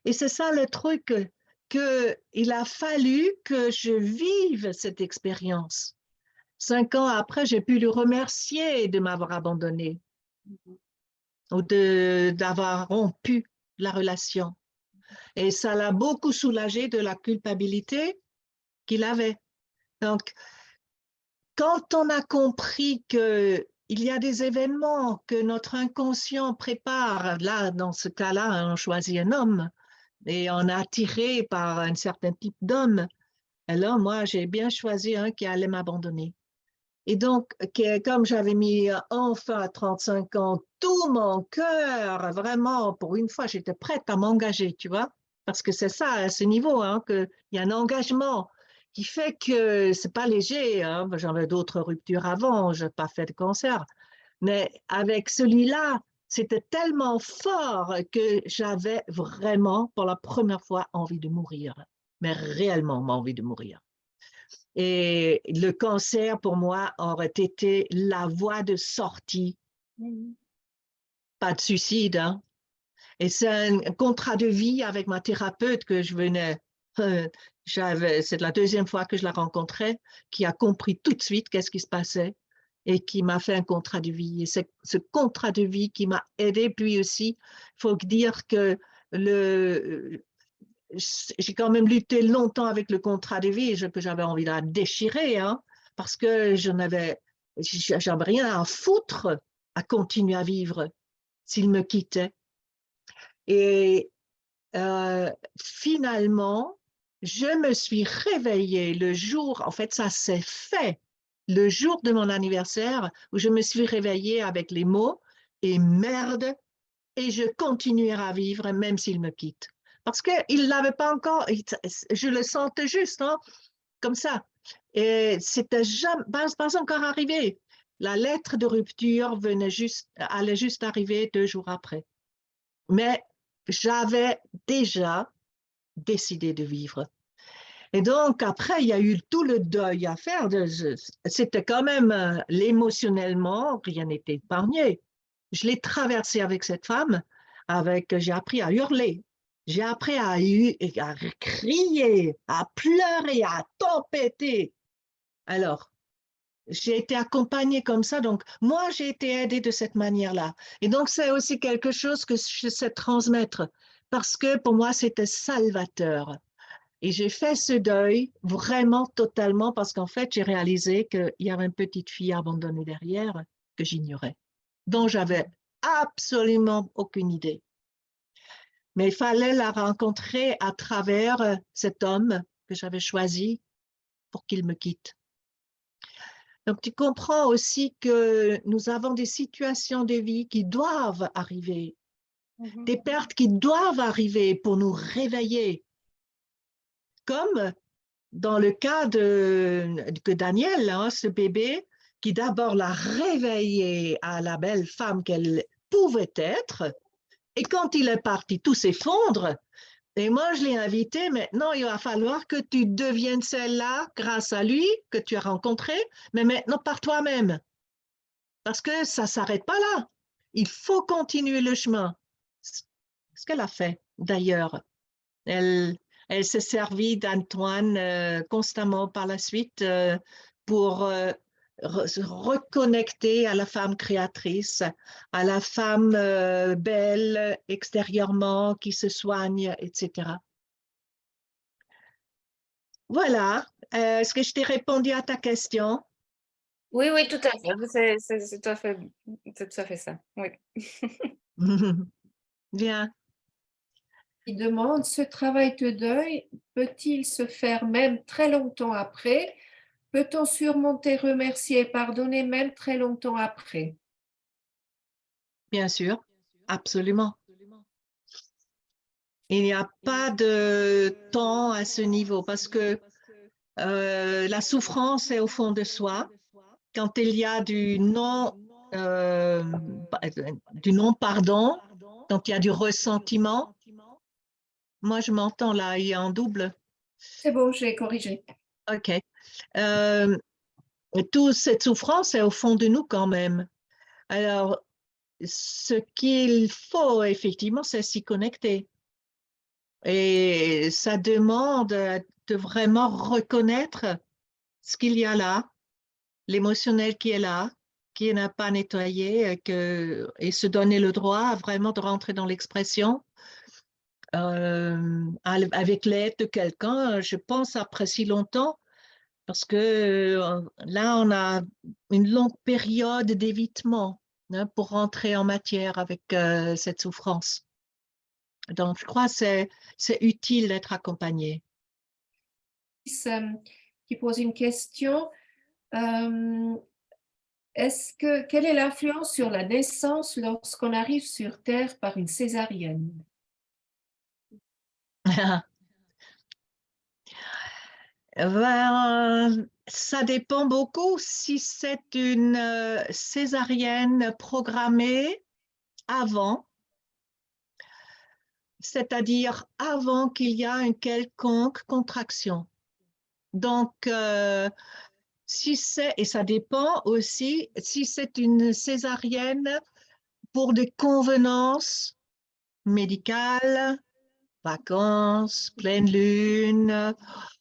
Et c'est ça le truc, qu'il a fallu que je vive cette expérience. 5 ans après, j'ai pu le remercier de m'avoir abandonné ou d'avoir rompu la relation. Et ça l'a beaucoup soulagé de la culpabilité qu'il avait. Donc, quand on a compris qu'il y a des événements que notre inconscient prépare, là, dans ce cas-là, on choisit un homme et on est attiré par un certain type d'homme, alors moi, j'ai bien choisi un qui allait m'abandonner. Et donc, comme j'avais mis enfin à 35 ans tout mon cœur, vraiment, pour une fois, j'étais prête à m'engager, tu vois, parce que c'est ça, à ce niveau, hein, qu'il y a un engagement qui fait que c'est pas léger, hein. J'avais d'autres ruptures avant, je n'ai pas fait de cancer, mais avec celui-là, c'était tellement fort que j'avais vraiment, pour la première fois, envie de mourir, mais réellement envie de mourir. Et le cancer, pour moi, aurait été la voie de sortie. Pas de suicide, hein. Et c'est un contrat de vie avec ma thérapeute que je venais. C'est la deuxième fois que je la rencontrais, qui a compris tout de suite qu'est-ce qui se passait et qui m'a fait un contrat de vie. Et c'est ce contrat de vie qui m'a aidé. Puis aussi, il faut dire que j'ai quand même lutté longtemps avec le contrat de vie que j'avais envie de la déchirer, hein, parce que j'avais rien à foutre à continuer à vivre s'il me quittait. Et finalement, je me suis réveillée le jour, en fait, ça s'est fait le jour de mon anniversaire, où je me suis réveillée avec les mots « et merde », et je continuerai à vivre même s'il me quitte. Parce qu'il ne l'avait pas encore, je le sentais juste, hein, comme ça. Et c'était jamais, pas encore arrivé. La lettre de rupture allait juste arriver 2 jours après. Mais j'avais déjà décidé de vivre. Et donc, après, il y a eu tout le deuil à faire. C'était quand même, émotionnellement, rien n'était épargné. Je l'ai traversé avec cette femme, j'ai appris à hurler, j'ai appris à crier, à pleurer, à tempêter. Alors, j'ai été accompagnée comme ça, donc moi, j'ai été aidée de cette manière-là. Et donc, c'est aussi quelque chose que je sais transmettre, parce que pour moi, c'était salvateur. Et j'ai fait ce deuil vraiment totalement, parce qu'en fait, j'ai réalisé qu'il y avait une petite fille abandonnée derrière que j'ignorais, dont j'avais absolument aucune idée. Mais il fallait la rencontrer à travers cet homme que j'avais choisi pour qu'il me quitte. Donc, tu comprends aussi que nous avons des situations de vie qui doivent arriver, des pertes qui doivent arriver pour nous réveiller. Comme dans le cas de Daniel, hein, ce bébé qui d'abord l'a réveillée à la belle femme qu'elle pouvait être, et quand il est parti, tout s'effondre. Et moi, je l'ai invité, maintenant, il va falloir que tu deviennes celle-là grâce à lui que tu as rencontré, mais maintenant par toi-même. Parce que ça ne s'arrête pas là. Il faut continuer le chemin. Ce qu'elle a fait, d'ailleurs. Elle s'est servie d'Antoine constamment par la suite pour se reconnecter à la femme créatrice, à la femme belle extérieurement, qui se soigne, etc. Voilà. Est-ce que je t'ai répondu à ta question? Oui, oui, tout à fait. C'est tout à fait ça. Oui. Bien. Il demande, ce travail de deuil peut-il se faire même très longtemps après? Peut-on surmonter, remercier et pardonner même très longtemps après? Bien sûr, absolument. Il n'y a pas de temps à ce niveau parce que la souffrance est au fond de soi. Quand il y a du non-pardon, quand il y a du ressentiment, moi je m'entends là, il y a un double. C'est bon, j'ai corrigé. OK. Toute cette souffrance est au fond de nous quand même. Alors, ce qu'il faut effectivement, c'est s'y connecter. Et ça demande de vraiment reconnaître ce qu'il y a là, l'émotionnel qui est là, qui n'a pas nettoyé, et se donner le droit vraiment de rentrer dans l'expression avec l'aide de quelqu'un, je pense, après si longtemps, parce que là, on a une longue période d'évitement pour rentrer en matière avec cette souffrance. Donc, je crois que c'est utile d'être accompagné. Qui pose une question. Quelle est l'influence sur la naissance lorsqu'on arrive sur Terre par une césarienne? Ça dépend beaucoup si c'est une césarienne programmée avant, c'est-à-dire avant qu'il y ait une quelconque contraction. Donc, et ça dépend aussi si c'est une césarienne pour des convenances médicales, vacances, pleine lune,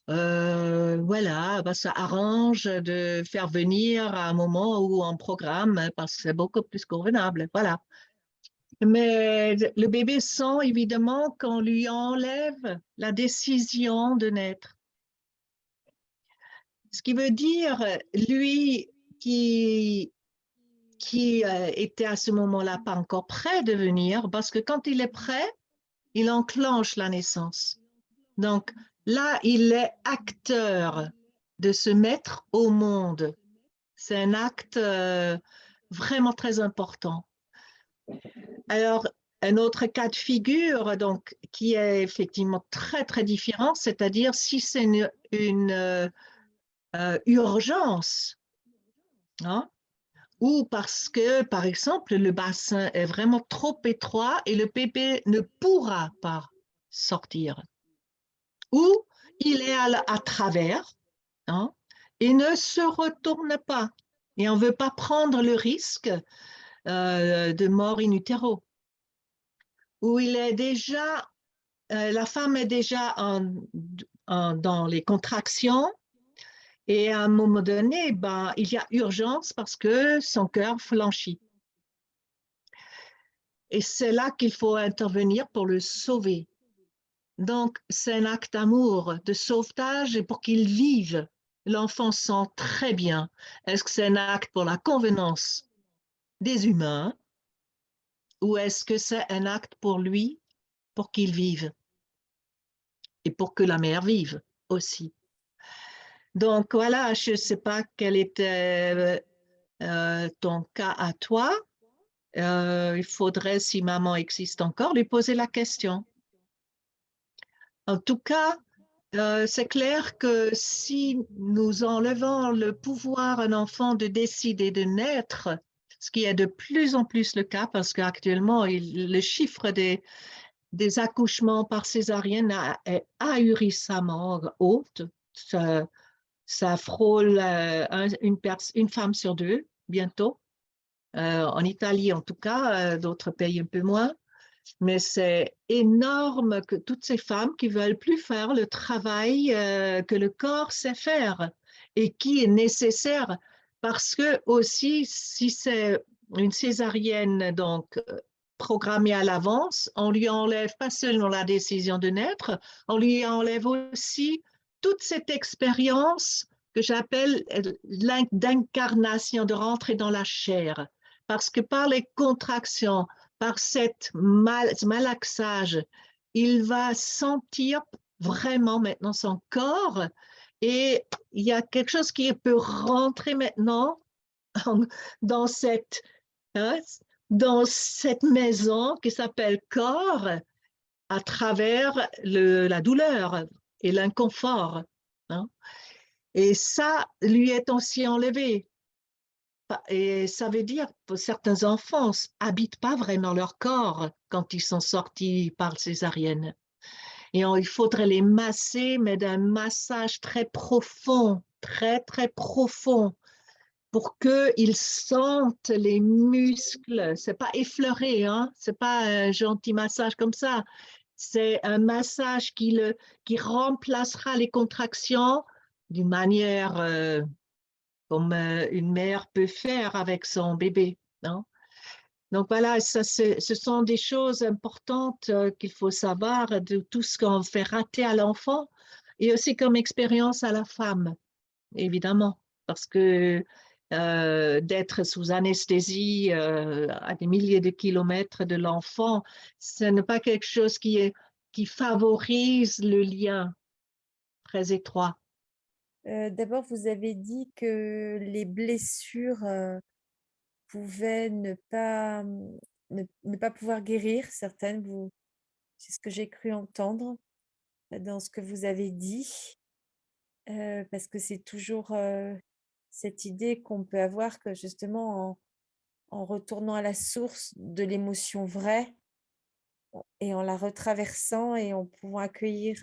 voilà, ça arrange de faire venir à un moment où on programme parce que c'est beaucoup plus convenable, voilà. Mais le bébé sent évidemment qu'on lui enlève la décision de naître. Ce qui veut dire, lui qui était à ce moment-là pas encore prêt de venir, parce que quand il est prêt, il enclenche la naissance. Donc là, il est acteur de se mettre au monde. C'est un acte vraiment très important. Alors, un autre cas de figure, donc, qui est effectivement très, très différent, c'est-à-dire si c'est une urgence, hein, ou parce que, par exemple, le bassin est vraiment trop étroit et le bébé ne pourra pas sortir, ou il est à travers, hein, et ne se retourne pas, et on ne veut pas prendre le risque de mort in utero, où il est déjà, la femme est déjà dans les contractions, et à un moment donné, ben, il y a urgence parce que son cœur flanchit. Et c'est là qu'il faut intervenir pour le sauver. Donc, c'est un acte d'amour, de sauvetage et pour qu'il vive. L'enfant sent très bien. Est-ce que c'est un acte pour la convenance des humains ou est-ce que c'est un acte pour lui, pour qu'il vive et pour que la mère vive aussi? Donc, voilà, je ne sais pas quel était ton cas à toi. Il faudrait, si maman existe encore, lui poser la question. En tout cas, c'est clair que si nous enlevons le pouvoir à un enfant de décider de naître, ce qui est de plus en plus le cas parce qu'actuellement, le chiffre des accouchements par césarienne est ahurissamment haute. Ça frôle une femme sur deux bientôt. En Italie, en tout cas, d'autres pays un peu moins. Mais c'est énorme que toutes ces femmes qui veulent plus faire le travail que le corps sait faire et qui est nécessaire parce que aussi, si c'est une césarienne donc programmée à l'avance, on lui enlève pas seulement la décision de naître, on lui enlève aussi toute cette expérience que j'appelle d'incarnation, de rentrer dans la chair. Parce que par les contractions, par ce malaxage, il va sentir vraiment maintenant son corps et il y a quelque chose qui peut rentrer maintenant dans cette, hein, dans cette maison qui s'appelle corps à travers la douleur et l'inconfort. Hein. Et ça lui est aussi enlevé. Et ça veut dire que certains enfants n'habitent pas vraiment leur corps quand ils sont sortis par césarienne. Et il faudrait les masser, mais d'un massage très profond, très, très profond, pour qu'ils sentent les muscles. Ce n'est pas effleuré, hein? Ce n'est pas un gentil massage comme ça. C'est un massage qui remplacera les contractions d'une manière comme une mère peut faire avec son bébé. Hein? Donc voilà, ça, ce sont des choses importantes qu'il faut savoir de tout ce qu'on fait rater à l'enfant et aussi comme expérience à la femme, évidemment, parce que d'être sous anesthésie à des milliers de kilomètres de l'enfant, ce n'est pas quelque chose qui favorise le lien très étroit. D'abord, vous avez dit que les blessures pouvaient ne pas pouvoir guérir, certaines, c'est ce que j'ai cru entendre dans ce que vous avez dit, parce que c'est toujours cette idée qu'on peut avoir que justement en retournant à la source de l'émotion vraie et en la retraversant et en pouvant accueillir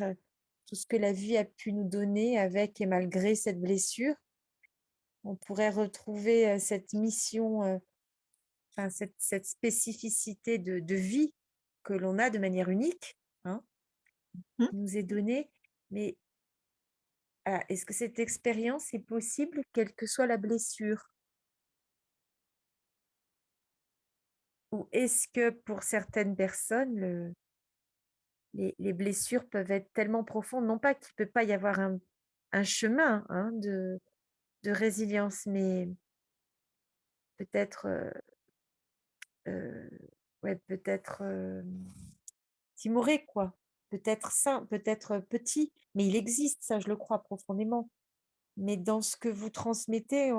tout ce que la vie a pu nous donner avec et malgré cette blessure, on pourrait retrouver cette mission, enfin cette spécificité de vie que l'on a de manière unique, hein, qui nous est donnée. Mais est-ce que cette expérience est possible quelle que soit la blessure? Ou est-ce que pour certaines personnes, les blessures peuvent être tellement profondes, non pas qu'il ne peut pas y avoir un chemin hein, de résilience, mais peut-être ouais, peut-être timoré, quoi. Peut-être sain, peut-être petit, mais il existe, ça je le crois profondément. Mais dans ce que vous transmettez,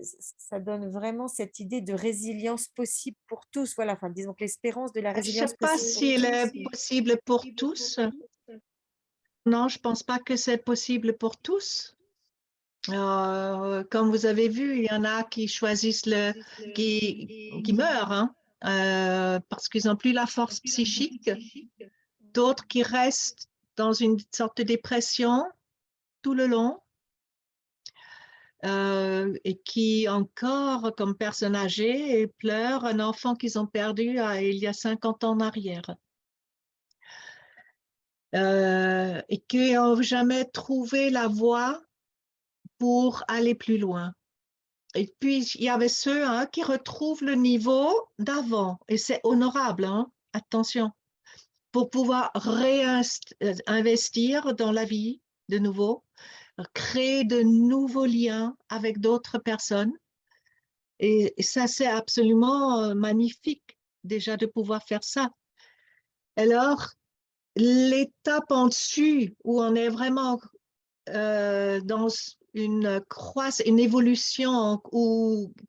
ça donne vraiment cette idée de résilience possible pour tous. Voilà, enfin, disons que l'espérance de la Je ne résilience sais pas possible si elle est possible pour tous. Non, je ne pense pas que c'est possible pour tous. Comme vous avez vu, il y en a qui choisissent qui meurent hein, parce qu'ils n'ont plus la force psychique. D'autres qui restent dans une sorte de dépression tout le long et qui encore, comme personnes âgées, pleurent un enfant qu'ils ont perdu il y a 50 ans en arrière. Et qui n'ont jamais trouvé la voie pour aller plus loin. Et puis, il y avait ceux hein, qui retrouvent le niveau d'avant, et c'est honorable, hein, attention, pour pouvoir réinvestir dans la vie de nouveau, créer de nouveaux liens avec d'autres personnes. Et ça, c'est absolument magnifique déjà de pouvoir faire ça. Alors, l'étape en dessus, où on est vraiment dans une évolution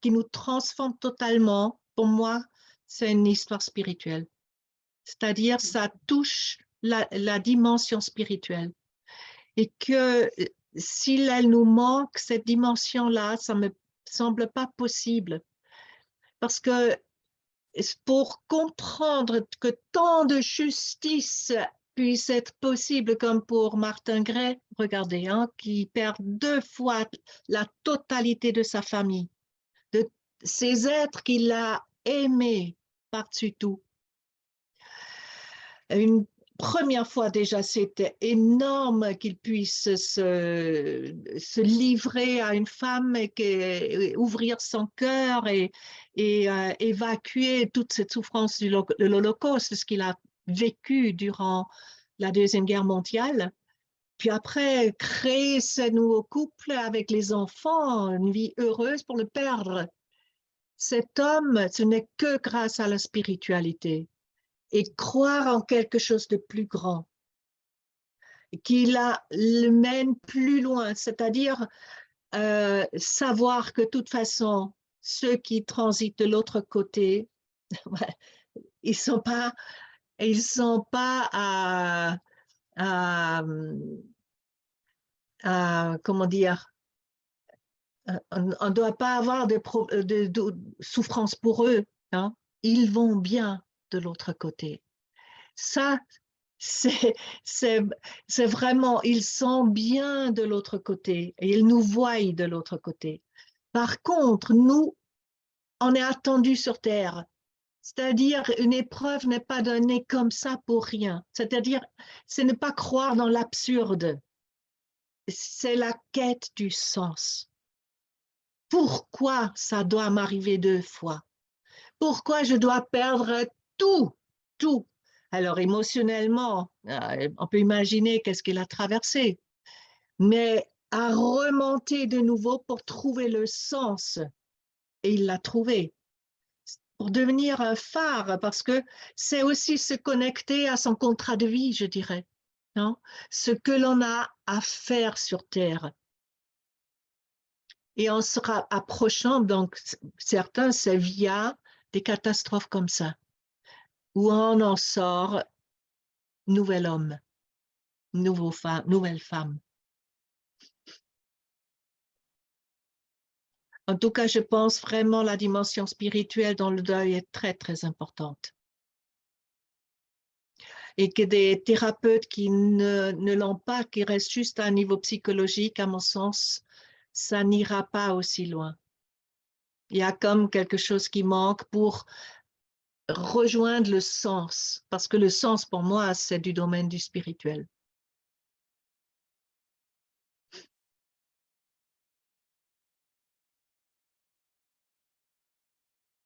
qui nous transforme totalement, pour moi, c'est une histoire spirituelle. C'est-à-dire, ça touche la dimension spirituelle. Et que si elle nous manque, cette dimension-là, ça ne me semble pas possible. Parce que pour comprendre que tant de justice puisse être possible, comme pour Martin Gray, regardez, hein, qui perd 2 fois la totalité de sa famille, de ces êtres qu'il a aimés par-dessus tout. Une première fois déjà, c'était énorme qu'il puisse se livrer à une femme et ouvrir son cœur et évacuer toute cette souffrance de l'Holocauste, ce qu'il a vécu durant la Deuxième Guerre mondiale. Puis après, créer ce nouveau couple avec les enfants, une vie heureuse pour le perdre. Cet homme, ce n'est que grâce à la spiritualité. et croire en quelque chose de plus grand, qui le mène plus loin, c'est-à-dire savoir que de toute façon, ceux qui transitent de l'autre côté, ils sont pas comment dire, on ne doit pas avoir de souffrance pour eux, hein. Ils vont bien de l'autre côté. Ça, c'est vraiment, ils sont bien de l'autre côté et ils nous voient de l'autre côté. Par contre, nous, on est attendus sur Terre. C'est-à-dire, une épreuve n'est pas donnée comme ça pour rien. C'est-à-dire, ce n'est pas croire dans l'absurde. C'est la quête du sens. Pourquoi ça doit m'arriver 2 fois? Pourquoi je dois perdre tout? Alors, émotionnellement, on peut imaginer qu'est-ce qu'il a traversé. Mais à remonter de nouveau pour trouver le sens. Et il l'a trouvé. Pour devenir un phare, parce que c'est aussi se connecter à son contrat de vie, je dirais, non? Ce que l'on a à faire sur Terre. Et en se approchant, donc certains, c'est via des catastrophes comme ça, où on en sort nouvel homme, nouvelle femme. En tout cas, je pense vraiment la dimension spirituelle dans le deuil est très, très importante. Et que des thérapeutes qui ne l'ont pas, qui restent juste à un niveau psychologique, à mon sens, ça n'ira pas aussi loin. Il y a comme quelque chose qui manque pour rejoindre le sens, parce que le sens, pour moi, c'est du domaine du spirituel.